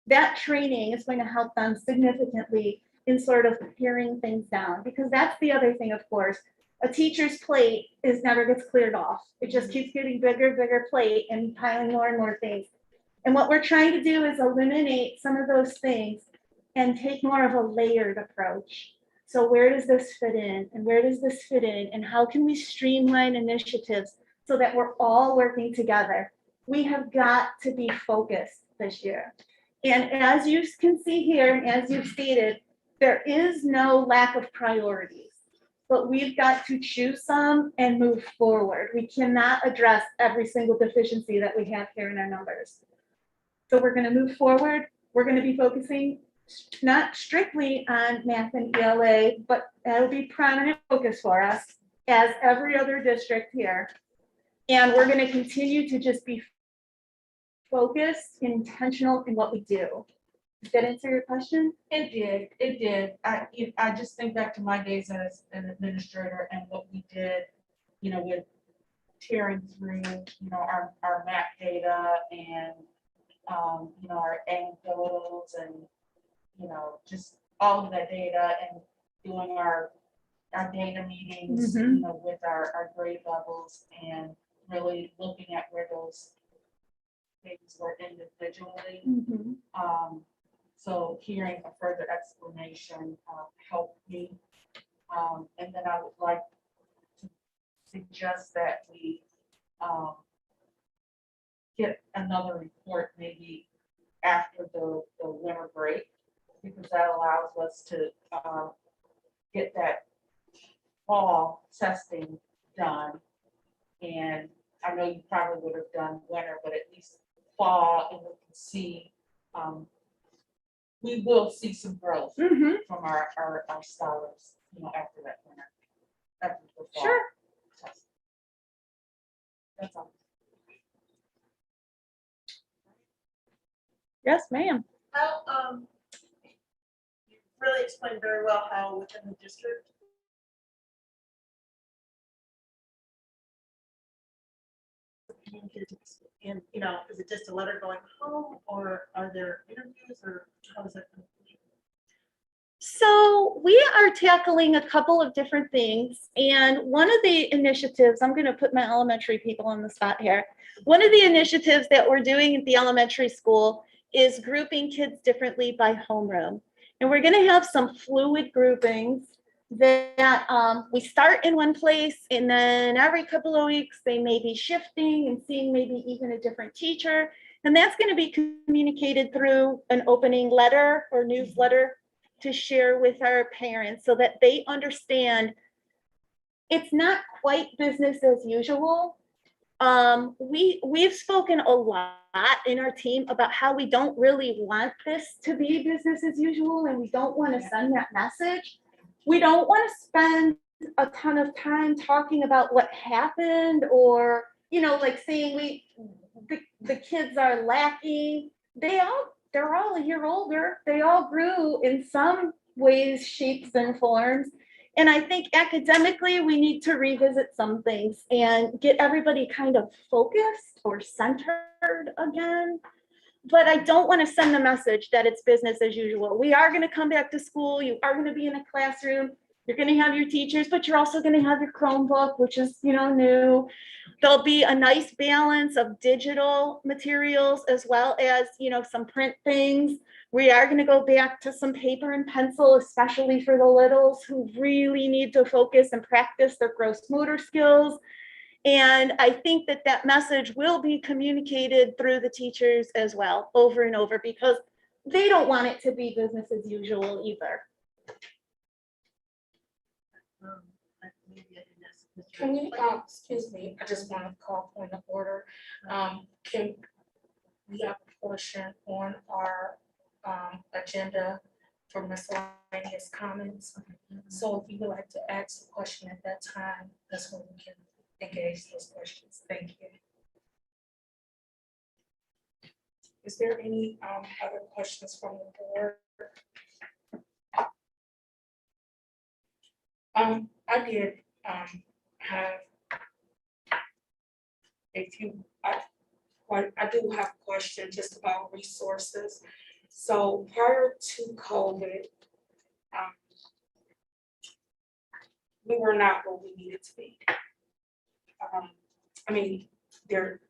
That training is going to help them significantly in sort of paring things down, because that's the other thing, of course. A teacher's plate never gets cleared off. It just keeps getting bigger plate and piling more and more things. And what we're trying to do is eliminate some of those things and take more of a layered approach. So where does this fit in? And where does this fit in? And how can we streamline initiatives so that we're all working together? We have got to be focused this year. And as you can see here, and as you've stated, there is no lack of priorities, but we've got to choose some and move forward. We cannot address every single deficiency that we have here in our numbers. So we're going to move forward. We're going to be focusing not strictly on math and ELA, but that'll be prominent focus for us, as every other district here. And we're going to continue to just be focused and intentional in what we do. Did that answer your question? It did. I just think back to my days as an administrator and what we did, with tearing through, our map data and, our anecdotes and, just all of that data, and doing our data meetings, with our grade levels, and really looking at where those things were individually. So hearing a further explanation helped me. And then I would like to suggest that we get another report maybe after the winter break, because that allows us to get that fall testing done. And I know you probably would have done winter, but at least fall, and we can see, we will see some growth from our scholars, after that winter. After the fall Sure. test. Yes, ma'am. How, you really explained very well how within the district. And, you know, is it just a letter going home or are there interviews or how is that? So we are tackling a couple of different things. And one of the initiatives, I'm going to put my elementary people on the spot here. One of the initiatives that we're doing at the elementary school is grouping kids differently by homeroom. And we're going to have some fluid groupings that we start in one place and then every couple of weeks they may be shifting and seeing maybe even a different teacher. And that's going to be communicated through an opening letter or newsletter to share with our parents so that they understand it's not quite business as usual. We've spoken a lot in our team about how we don't really want this to be business as usual, and we don't want to send that message. We don't want to spend a ton of time talking about what happened or, you know, like saying the kids are lacking. They're all a year older. They all grew in some ways, shapes, and forms. And I think academically, we need to revisit some things and get everybody kind of focused or centered again. But I don't want to send the message that it's business as usual. We are going to come back to school. You are going to be in a classroom. You're going to have your teachers, but you're also going to have your Chromebook, which is, you know, new. There'll be a nice balance of digital materials as well as, you know, some print things. We are going to go back to some paper and pencil, especially for the littles who really need to focus and practice their gross motor skills. And I think that that message will be communicated through the teachers as well, over and over, because they don't want it to be business as usual either. Maybe I didn't ask Mr. Can we, excuse me, I just want to call point of order. Can we have a portion on our agenda for miscellaneous comments? So if you would like to ask a question at that time, that's when we can engage those questions. Thank you. Is there any other questions from the board? I did have a few, I do have a question just about resources. So prior to COVID, we were not where we needed to be. I mean, their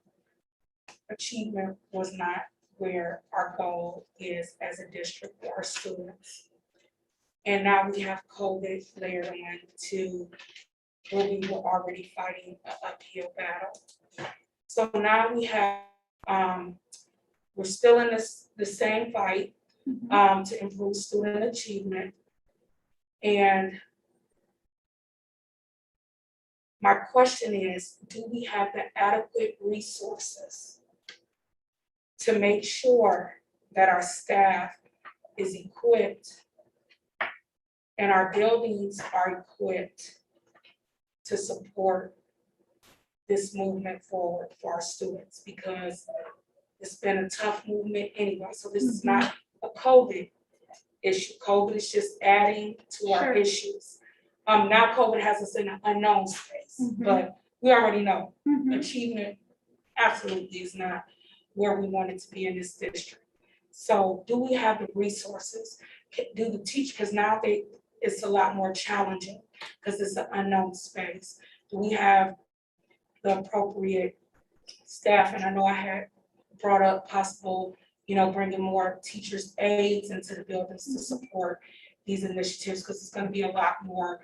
achievement was not where our goal is as a district for our students. And now we have COVID layered on to where we were already fighting an uphill battle. So now we have, we're still in the same fight to improve student achievement. And my question is, do we have the adequate resources to make sure that our staff is equipped and our buildings are equipped to support this movement forward for our students? Because it's been a tough movement anyway. So this is not a COVID issue. COVID is just adding to our issues. Now COVID has us in an unknown space, but we already know achievement absolutely is not where we want it to be in this district. So do we have the resources? Do the teach, because now it's a lot more challenging because it's an unknown space. Do we have the appropriate staff? And I know I had brought up possible, you know, bringing more teachers' aides into the buildings to support these initiatives, because it's going to be a lot more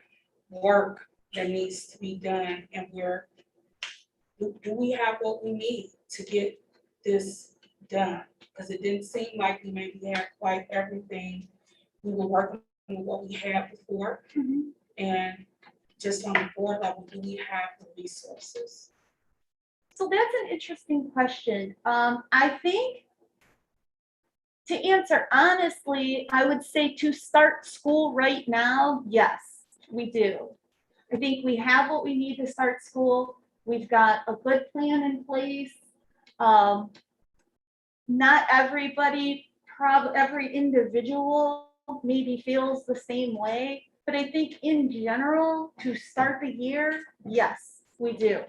work that needs to be done. And do we have what we need to get this done? Because it didn't seem like we maybe had quite everything. We were working with what we had before. And just on the board level, do we have the resources? So that's an interesting question. I think to answer honestly, I would say to start school right now, yes, we do. I think we have what we need to start school. We've got a good plan in place. not everybody, every individual maybe feels the same way, but I think in general, to start the year, yes, we do.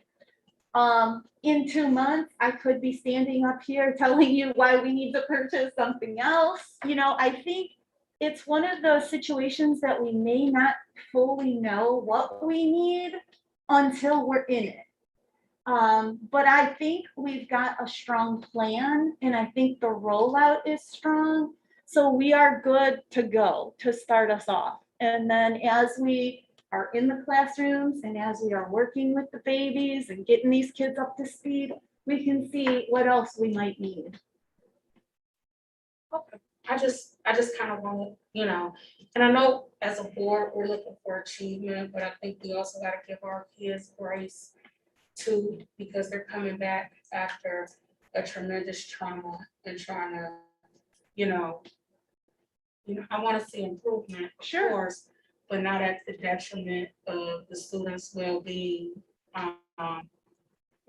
In 2 months, I could be standing up here telling you why we need to purchase something else. You know, I think it's one of those situations that we may not fully know what we need until we're in it. But I think we've got a strong plan, and I think the rollout is strong. So we are good to go to start us off. And then as we are in the classrooms and as we are working with the babies and getting these kids up to speed, we can see what else we might need. Okay. I just kind of want to, you know, and I know as a board, we're looking for achievement, but I think we also got to give our kids grace too, because they're coming back after a tremendous trauma and trying to, you know, I want to see improvement, of Sure. course, but not at the detriment of the students' well-being.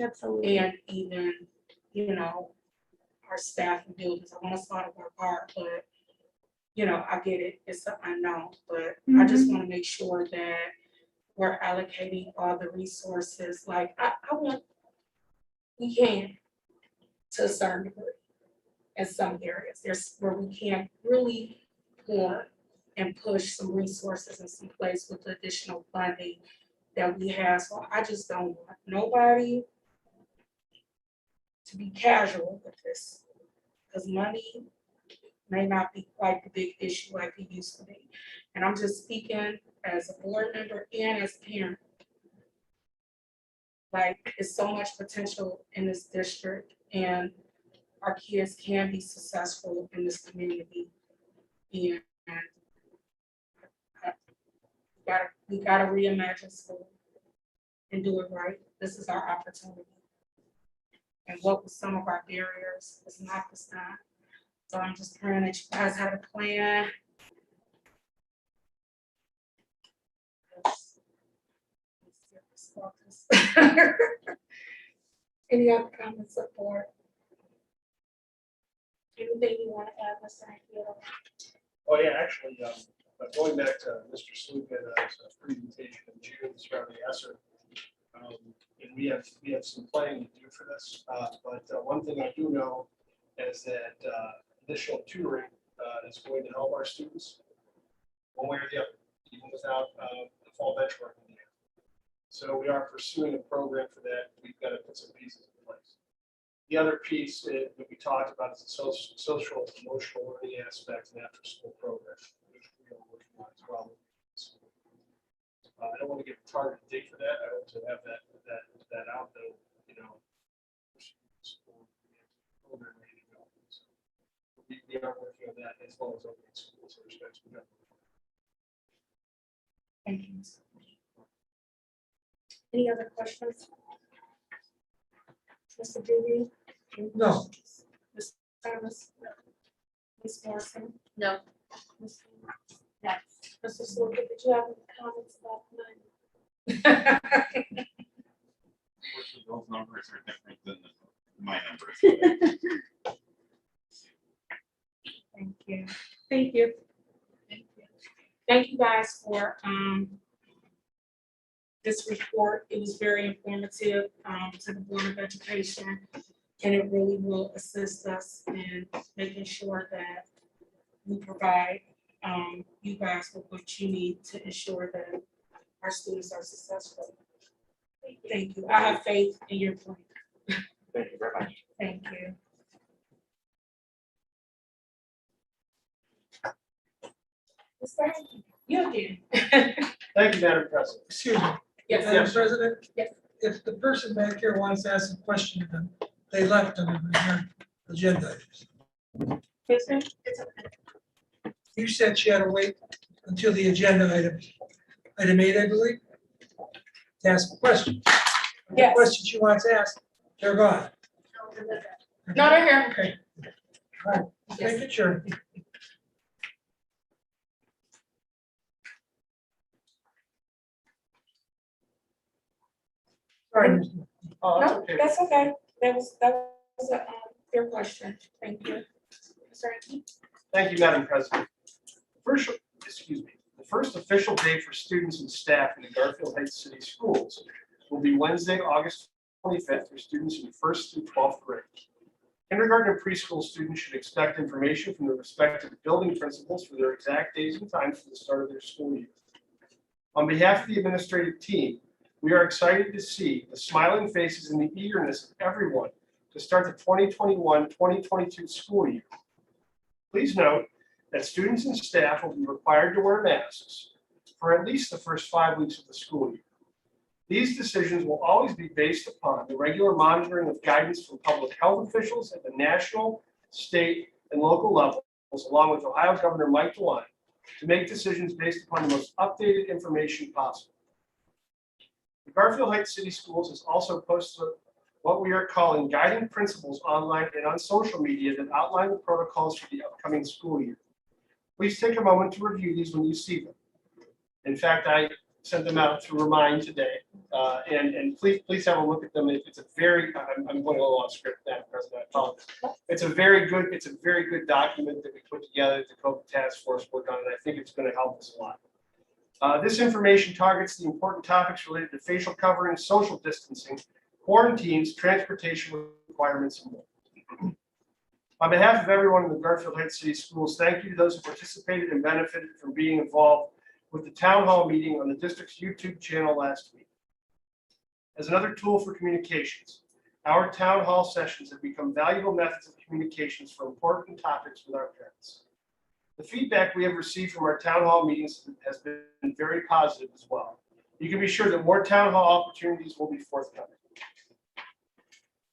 Absolutely. And even, you know, our staff and buildings. I want us all to work hard, but, you know, I get it. It's an unknown, but I just want to make sure that we're allocating all the resources. Like I want, we can to a certain degree in some areas. There's where we can't really pour and push some resources in some place with the additional funding that we have. So I just don't want nobody to be casual with this, because money may not be quite the big issue like it used to be. And I'm just speaking as a board member and as a parent. Like, there's so much potential in this district, and our kids can be successful in this community. And we gotta reimagine school and do it right. This is our opportunity. And what was some of our barriers is not this time. So I'm just praying that you guys have a plan. Any other comments of board? Anything you want to add, Mr. Hanfield? Oh, yeah, actually, going back to Mr. Sluga's presentation in June surrounding ESSER, and we have some planning to do for this, but one thing I do know is that additional tutoring is going to help our students one way or the other, even without the fall benchmarking year. So we are pursuing a program for that. We've got to put some pieces in place. The other piece that we talked about is the social emotional learning aspect and after school program, which we are working on as well. I don't want to give a target date for that. I want to have that out though, you know. Program ready to go. So we are working on that as well as opening schools in respect to that. Thank you. Any other questions? Mr. Dewey? No. Ms. Thomas? Ms. Morrison? No. Ms. Yes. Mr. Slugger, did you have any comments about money? Those numbers are different than my numbers. Thank you. Thank you. Thank you guys for this report. It was very informative to the Board of Education, and it really will assist us in making sure that we provide you guys with what you need to ensure that our students are successful. Thank you. I have faith in your plan. Thank you very much. Thank you. Mr. Hanky, you again. Thank you, Madam President. Excuse me, Yes. Madam President? Yes. If the person back here wants to ask a question, then they left on the agenda items. Yes, sir. You said she had to wait until the agenda item 8, I believe, to ask a question. The Yes. questions she wants to ask, they're gone. No, they're here. Okay. All right, just making sure. Sorry. Oh, that's No, okay. that's okay. That was Your question. Thank you. Mr. Hanky? Thank you, Madam President. The first official day for students and staff in the Garfield Heights City Schools will be Wednesday, August 25th for students in 1st through 12th grade. Kindergarten and preschool students should expect information from their respective building principals for their exact days and times for the start of their school year. On behalf of the administrative team, we are excited to see the smiling faces and the eagerness of everyone to start the 2021-2022 school year. Please note that students and staff will be required to wear masks for at least the first 5 weeks of the school year. These decisions will always be based upon the regular monitoring of guidance from public health officials at the national, state, and local levels, along with Ohio Governor Mike DeWine, to make decisions based upon the most updated information possible. The Garfield Heights City Schools has also posted what we are calling guiding principles online and on social media that outline the protocols for the upcoming school year. Please take a moment to review these when you see them. In fact, I sent them out to Remind today, and please have a look at them. It's a very, I'm going a little off script, Madam President, I apologize. It's a very good document that we put together that the COVID task force worked on, and I think it's going to help us a lot. This information targets the important topics related to facial covering, social distancing, quarantines, transportation requirements, and more. On behalf of everyone in the Garfield Heights City Schools, thank you to those who participated and benefited from being involved with the town hall meeting on the district's YouTube channel last week. As another tool for communications, our town hall sessions have become valuable methods of communications for important topics with our parents. The feedback we have received from our town hall meetings has been very positive as well. You can be sure that more town hall opportunities will be forthcoming.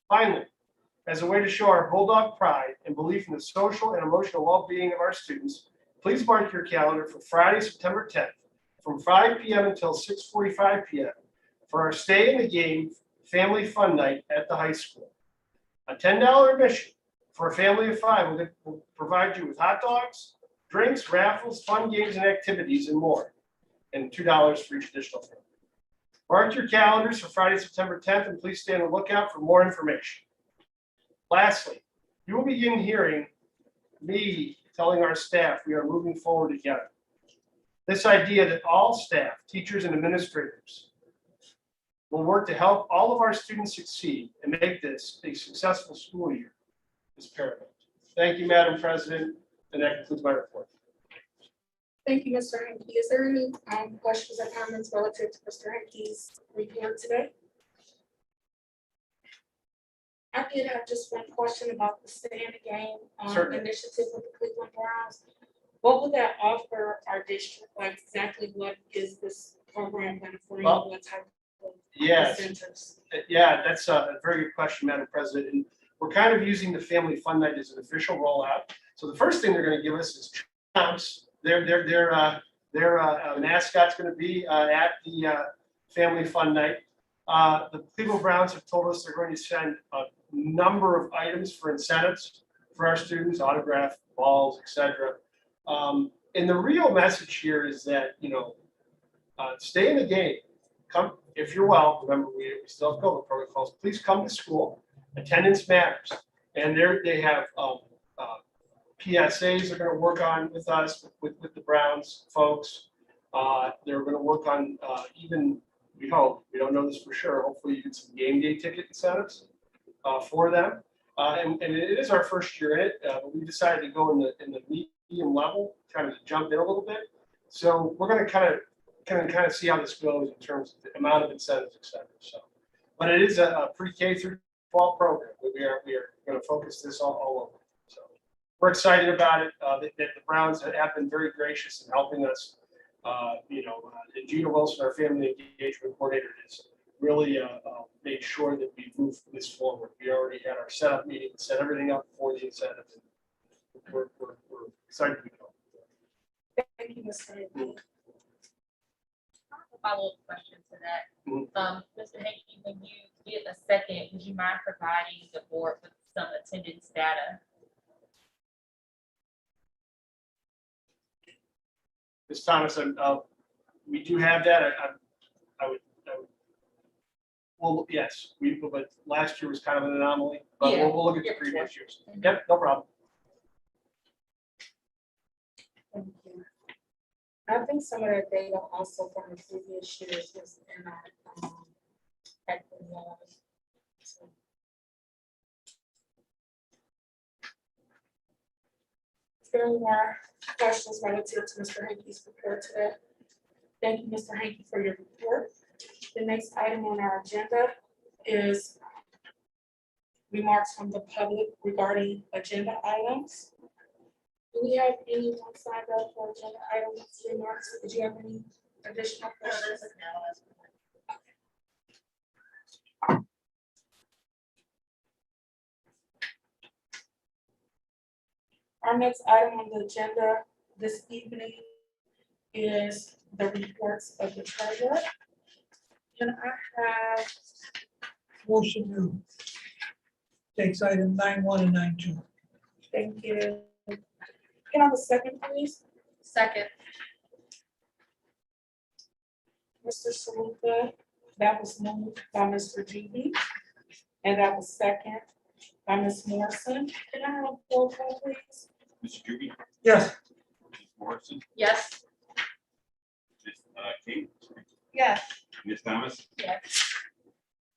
Finally, as a way to show our bulldog pride and belief in the social and emotional well-being of our students, please mark your calendar for Friday, September 10th, from 5 p.m. until 6:45 p.m. for our Stay in the Game Family Fun Night at the high school. A $10 admission for a family of 5 will provide you with hot dogs, drinks, raffles, fun games and activities, and more, and $2 for each additional family. Mark your calendars for Friday, September 10th, and please stay on the lookout for more information. Lastly, you will begin hearing me telling our staff we are moving forward together. This idea that all staff, teachers, and administrators will work to help all of our students succeed and make this a successful school year is paramount. Thank you, Madam President, and that concludes my report. Thank you, Mr. Hanky. Is there any questions or comments relative to Mr. Hanky's report today? I did have just one question about the Stay in the Game Certainly. initiative with the Cleveland Browns. What would that offer our district? Like exactly what is this program going to bring? Well, What type of Yes, incentives? yeah, that's a very good question, Madam President. And we're kind of using the Family Fun Night as an official rollout. So the first thing they're going to give us is chunks. Their mascot's going to be at the Family Fun Night. The Cleveland Browns have told us they're going to send a number of items for incentives for our students, autograph balls, etc. And the real message here is that, stay in the game. Come, if you're well, remember we still have COVID protocols, please come to school. Attendance matters. And they have PSAs they're going to work on with us, with the Browns folks. They're going to work on even, we hope, we don't know this for sure, hopefully you get some game day ticket incentives for them. And it is our first year in it, but we decided to go in the medium level, kind of to jump in a little bit. So we're going to kind of see how this goes in terms of the amount of incentives, et cetera. So, but it is a pre-K through 12 program. We are going to focus this all over. So we're excited about it. The Browns have been very gracious in helping us. And Gina Wilson, our family engagement coordinator, has really made sure that we move this forward. We already had our setup meeting, set everything up for the incentives. We're excited to go. Thank you, Mr. Hanky. Follow-up question to that. Mr. Hanky, when you get a second, would you mind providing the board with some attendance data? Ms. Thomas, we do have that. I would Well, yes, but last year was kind of an anomaly, but Yeah. we'll look at the previous years. Yep, no problem. Thank you. I think some of that data also from the previous years was in our, equity laws. So, is there any more questions relative to Mr. Hankey's report today? Thank you, Mr. Hankey, for your report. The next item on our agenda is remarks from the public regarding agenda items. Do we have anyone signed up for agenda items remarks? Did you have any additional questions? Our next item on the agenda this evening is the reports of the treasurer. Can I have, Motion to takes item 9.1 and 9.2. thank you. Can I have a second, please? Second. Mr. Saluka, that was moved by Mr. GB, and that was second by Ms. Morrison. Can I have a roll call, please? Mr. Juby, Yes. Ms. Morrison, Yes. Ms. King, Yes. Ms. Thomas, Yes.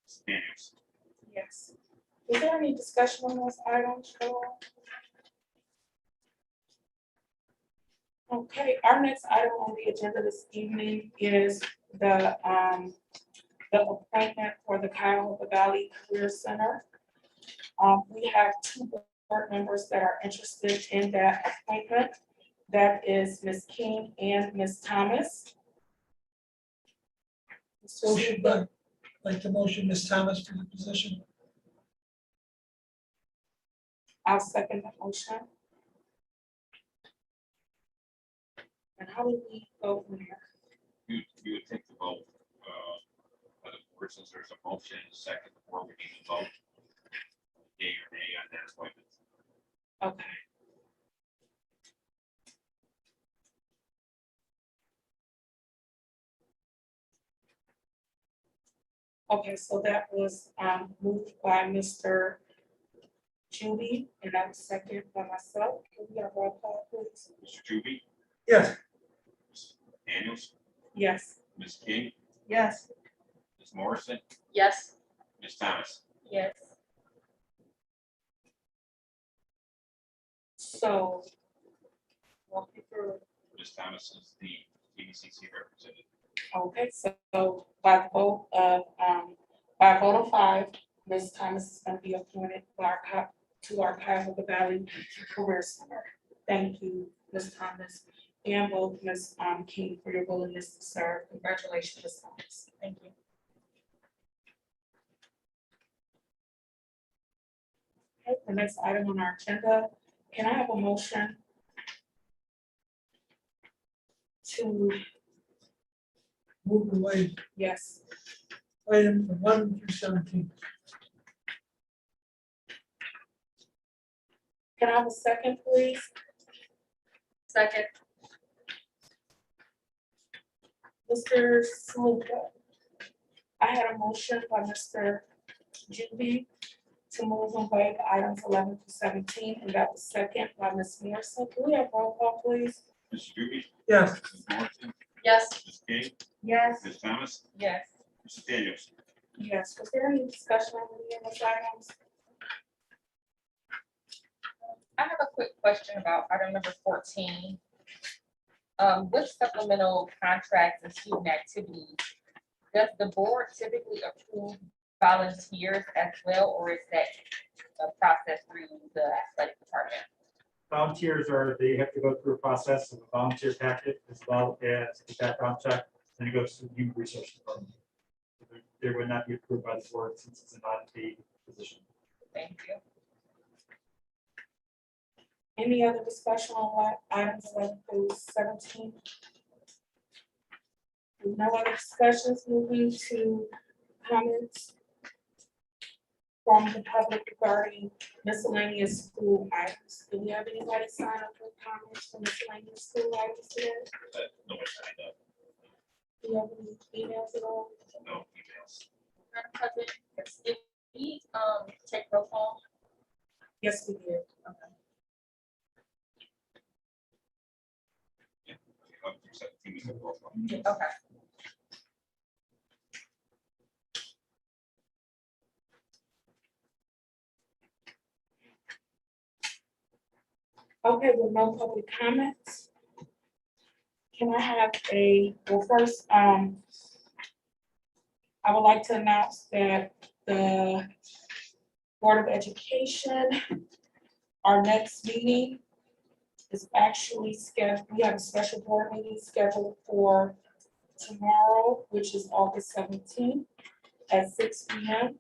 Ms. Daniels. Yes. Is there any discussion on those items at all? Okay, our next item on the agenda this evening is the appointment for the Cairo Valley Career Center. We have two board members that are interested in that appointment. That is Ms. King and Ms. Thomas. Mr. Motion, Saluka, but like to motion Ms. Thomas for the position. I'll second the motion. And how do we vote from here? You would take the vote, by the board, since there's a motion, and a second, the board would need to vote. Yea or nay on that appointment. Okay. Okay, so that was moved by Mr. Judy, and that was second by myself. Can we have a roll call, please? Mr. Juby, Yes. Ms. Daniels, Yes. Ms. King, Yes. Ms. Morrison, Yes. Ms. Thomas. Yes. So. Walk me through. Ms. Thomas is the TVCC representative. Okay, so by the vote of, by a vote of 5, Ms. Thomas is gonna be appointed to our Cuyahoga Valley Career Center. Thank you, Ms. Thomas, and both Ms. King for your willingness to serve. Congratulations, Ms. Thomas. Thank you. Okay, the next item on our agenda, can I have a motion to, Move away yes, item 1 through 17. can I have a second, please? Second. Mr. Saluka. I had a motion by Mr. Juby to move and waive items 11 to 17, and that was second by Ms. Morrison. Can we have roll call, please? Mr. Juby, Yes. Ms. Morrison, Yes. Ms. King, Yes. Ms. Thomas, Yes. Mr. Daniels. Yes, was there any discussion on any of those items? I have a quick question about item number 14. With supplemental contracts and student activities, does the board typically approve volunteers as well, or is that a process through the athletic department? Volunteers they have to go through a process of a volunteer packet as well as a background check, and it goes to the human resource department. They would not be approved by the board since it's a non-paid position. Thank you. Any other discussion on what items 11 through 17? No other discussions, moving to comments from the public regarding miscellaneous school items. Do we have anybody sign up for comments for miscellaneous school items today? No one signed up, Do you have any emails at all? no emails. Madam President, did we, take roll call? Yes, we did. Yeah, up to 17, we can roll call. Okay. Okay, with no public comments. Can I have well, first, I would like to announce that the Board of Education, our next meeting is actually scheduled, we have a special board meeting scheduled for tomorrow, which is August 17th at 6 p.m.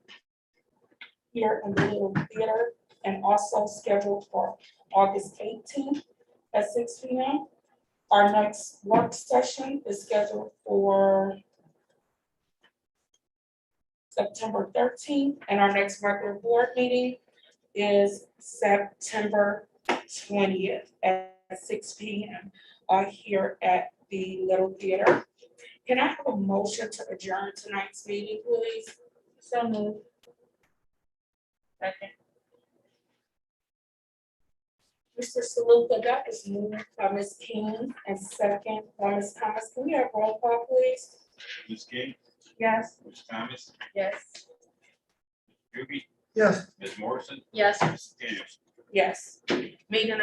here in the Little Theater, and also scheduled for August 18th at 6 p.m. Our next work session is scheduled for September 13th, and our next regular board meeting is September 20th at 6 p.m. Here at the Little Theater. Can I have a motion to adjourn tonight's meeting, please? So moved. Second. Mr. Saluka, that is moved by Ms. King and second by Ms. Thomas. Can we have roll call, please? Ms. King, Yes. Ms. Thomas, Yes. Ruby, Yes. Ms. Morrison, Yes. Ms. Daniels. Yes. Meeting adjourned.